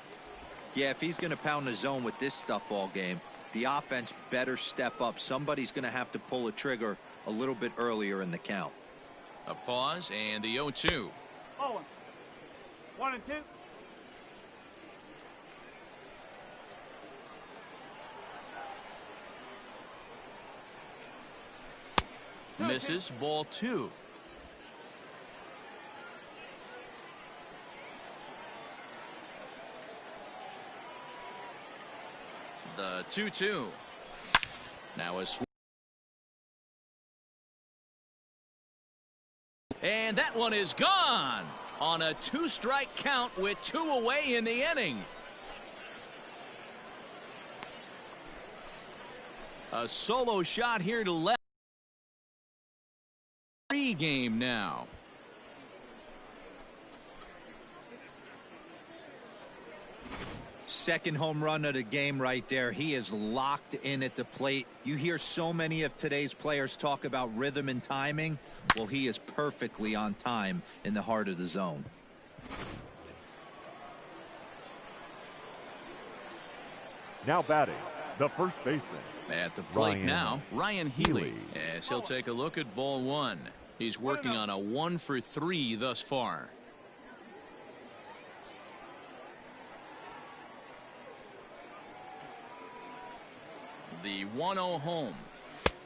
Yeah, if he's going to pound the zone with this stuff all game, the offense better step up. Somebody's going to have to pull a trigger a little bit earlier in the count. A pause and the 0-2. 1 and 2. Misses, ball 2. The 2-2. Now a swing. And that one is gone on a 2-strike count with 2 away in the inning. A solo shot here to left. Game now. Second home run of the game right there. He is locked in at the plate. You hear so many of today's players talk about rhythm and timing. Well, he is perfectly on time in the heart of the zone. Now batting, the first baseman. At the plate now, Ryan Healy. As he'll take a look at ball 1. He's working on a 1 for 3 thus far. The 1-0 home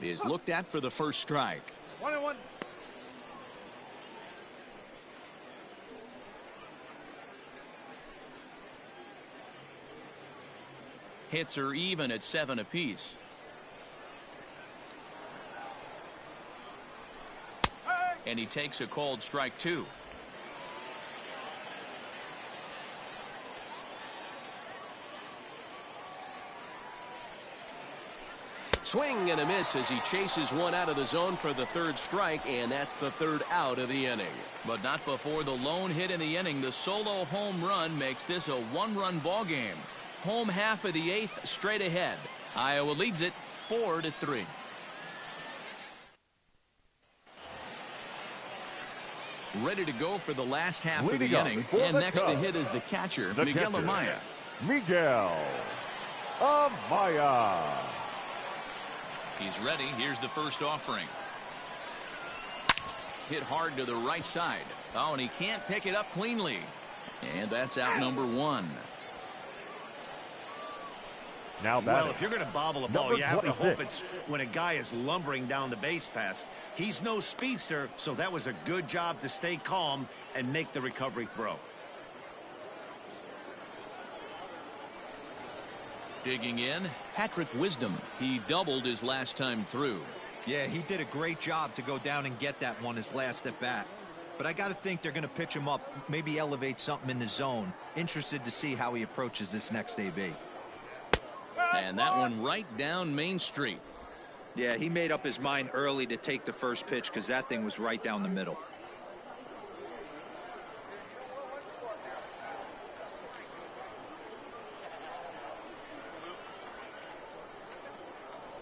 is looked at for the first strike. 1-1. Hits are even at 7 apiece. And he takes a called strike 2. Swing and a miss as he chases one out of the zone for the 3rd strike, and that's the 3rd out of the inning. But not before the lone hit in the inning. The solo home run makes this a 1-run ball game. Home half of the 8th straight ahead. Iowa leads it 4-3. Ready to go for the last half of the inning. And next to hit is the catcher, Miguel Amaya. Miguel Amaya. He's ready. Here's the first offering. Hit hard to the right side. Oh, and he can't pick it up cleanly. And that's out number 1. Now well, if you're going to bobble a ball, you have to hope it's when a guy is lumbering down the base pass. He's no speedster, so that was a good job to stay calm and make the recovery throw. Digging in, Patrick Wisdom. He doubled his last time through. Yeah, he did a great job to go down and get that one his last at bat. But I got to think they're going to pitch him up, maybe elevate something in the zone. Interested to see how he approaches this next AB. And that one right down Main Street. Yeah, he made up his mind early to take the first pitch because that thing was right down the middle.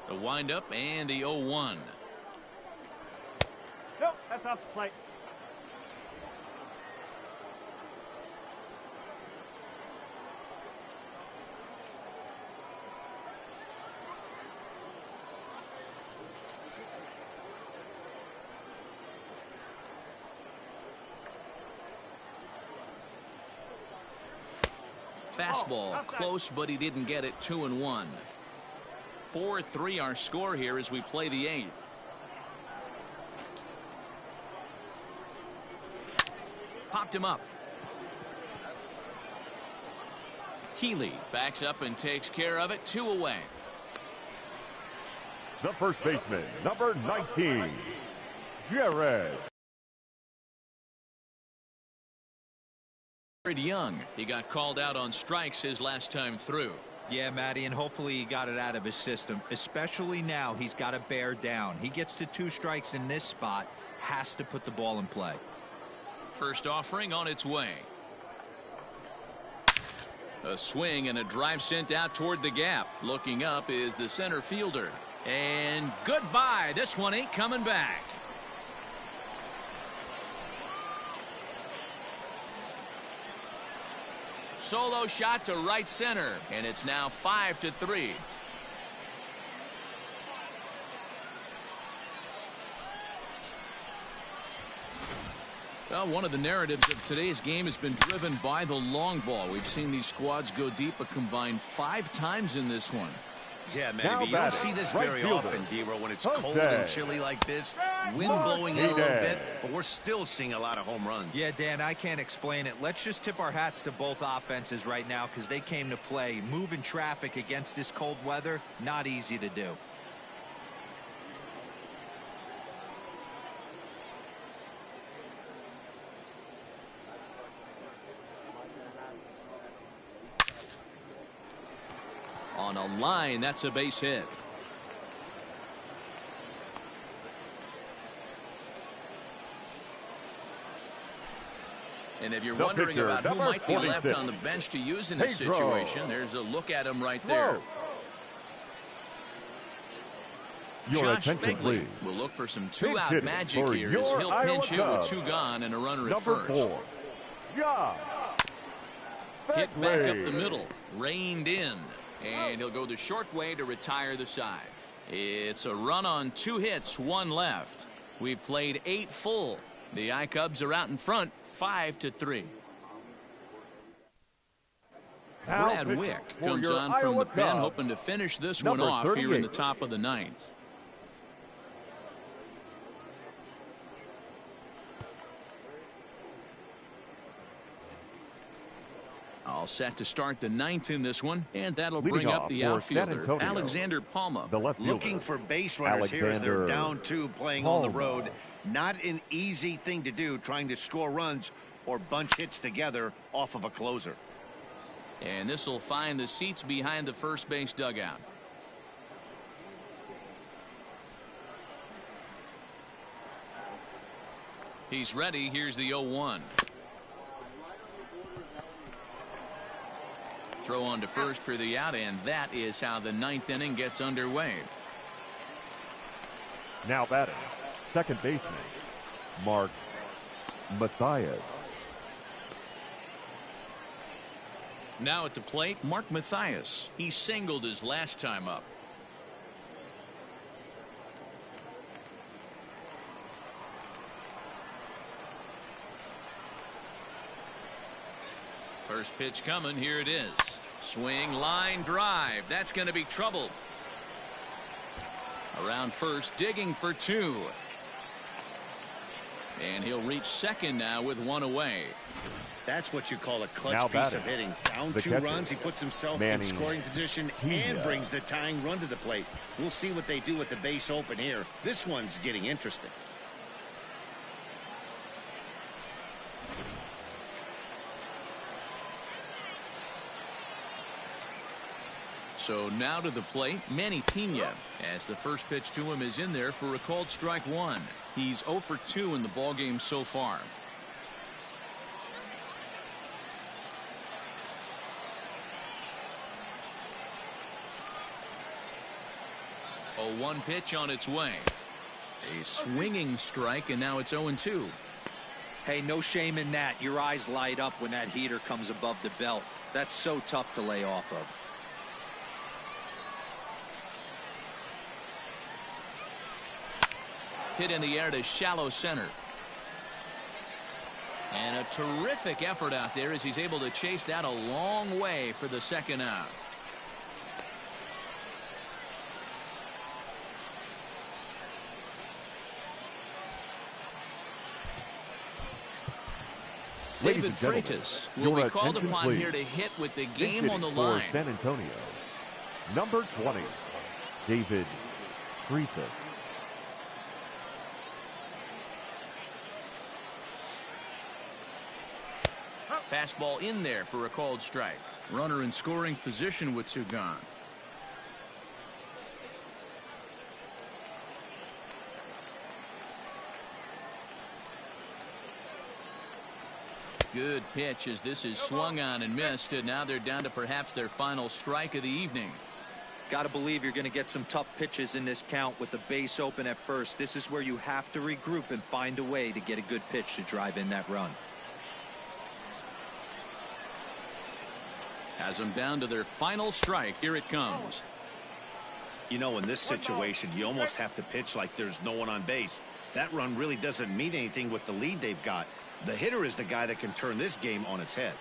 The windup and the 0-1. Nope, that's off the plate. Fastball close, but he didn't get it. 2-1. 4-3 our score here as we play the 8th. Popped him up. Healy backs up and takes care of it. 2 away. the first baseman, number 19, Jared. Young. He got called out on strikes his last time through. Yeah, Matty, and hopefully he got it out of his system, especially now he's got to bear down. He gets the 2 strikes in this spot, has to put the ball in play. First offering on its way. A swing and a drive sent out toward the gap. Looking up is the center fielder. And goodbye. This one ain't coming back. Solo shot to right center, and it's now 5-3. Well, one of the narratives of today's game has been driven by the long ball. We've seen these squads go deep a combined 5 times in this one. Yeah, Now man, you don't batting, see this right very fielder, often, D-Row, when it's Jose. cold and chilly like this. Wind blowing in a little bit, but we're still seeing a lot of home runs. Yeah, Dan, I can't explain it. Let's just tip our hats to both offenses right now because they came to play. Moving traffic against this cold weather, not easy to do. On a line, that's a base hit. And if you're The wondering pitcher, about who number might be left 46. on the bench to use in this Pedro. situation, there's a look at him right there. Your Josh attention, Fegley please. will look for some Pinch two-out hitting magic for here as your he'll Iowa pinch hit with Cubs. 2 gone and a runner at Number first. 4, Josh Hit back up the Fegley. middle, reined in, and he'll go the short way to retire the side. It's a run on 2 hits, 1 left. We've played 8 full. The I-Cubs are out in front, 5-3. Now Brad pitching Wick for comes your on from Iowa the pen, Cubs, hoping to finish this number one off here in the 38. top of the 9th. All set to start the 9th in this one, and that'll Leading bring up off the for San outfielder, Antonio, Alexander Palma. the left fielder. Looking for base runners here as they're Alexander down 2 playing on the Palma. road. Not an easy thing to do, trying to score runs or bunch hits together off of a closer. And this will find the seats behind the first base dugout. He's ready. Here's the 0-1. Throw on to first for the out, and that is how the 9th inning gets underway. Now batting, second baseman, Mark Mathias. Now at the plate, Mark Mathias. He singled his last time up. First pitch coming. Here it is. Swing, line, drive. That's going to be trouble. Around first, digging for 2. And he'll reach second now with 1 away. That's what you call a clutch Now piece batting, of hitting. Down the 2 catcher, runs, he puts himself Manny in scoring position and Pena. brings the tying run to the plate. We'll see what they do with the base open here. This one's getting interesting. So now to the plate, Manny Pena, as the first pitch to him is in there for a called strike 1. He's 0 for 2 in the ballgame so far. A 1 pitch on its way. A swinging strike, and now it's 0-2. Hey, no shame in that. Your eyes light up when that heater comes above the belt. That's so tough to lay off of. Hit in the air to shallow center. And a terrific effort out there as he's able to chase that a long way for the second out. Ladies David and gentlemen, Freitas will your be called attention, upon please. here to hit with the Pinch game hitting on the for line. San Antonio, number 20, David 3-6. Fastball in there for a called strike. Runner in scoring position with two gone. Good pitch as this is swung on and missed, and now they're down to perhaps their final strike of the evening. Got to believe you're going to get some tough pitches in this count with the base open at first. This is where you have to regroup and find a way to get a good pitch to drive in that run. Has them down to their final strike. Here it comes. You know, in this situation, you almost have to pitch like there's no one on base. That run really doesn't mean anything with the lead they've got. The hitter is the guy that can turn this game on its head.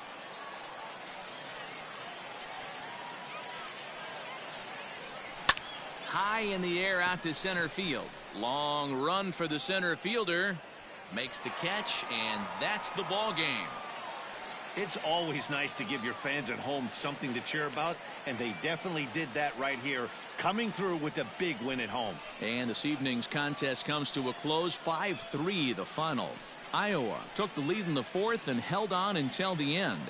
High in the air out to center field. Long run for the center fielder. Makes the catch, and that's the ball game. It's always nice to give your fans at home something to cheer about, and they definitely did that right here, coming through with a big win at home. And this evening's contest comes to a close, 5-3 the final. Iowa took the lead in the fourth and held on until the end.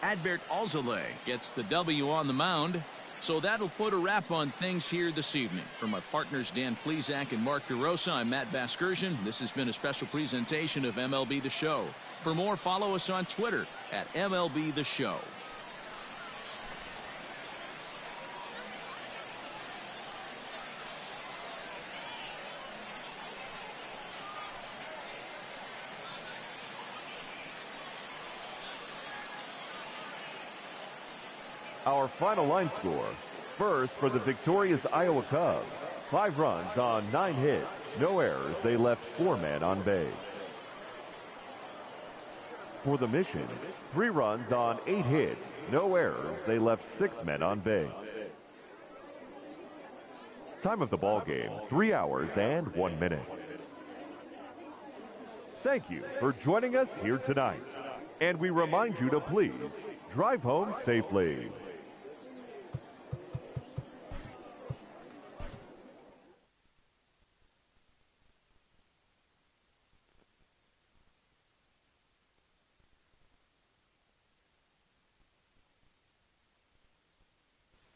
Adbert Alzolay gets the W on the mound. So that'll put a wrap on things here this evening. For my partners Dan Plesac and Mark DeRosa, I'm Matt Vasgersian. This has been a special presentation of MLB The Show. For more, follow us on Twitter at MLB The Show. Our final line score. First, for the victorious Iowa Cubs, 5 runs on 9 hits, no errors. They left 4 men on base. For the Mission, 3 runs on 8 hits, no errors. They left 6 men on base. Time of the ball game, 3 hours and 1 minute. Thank you for joining us here tonight. And we remind you to please drive home safely.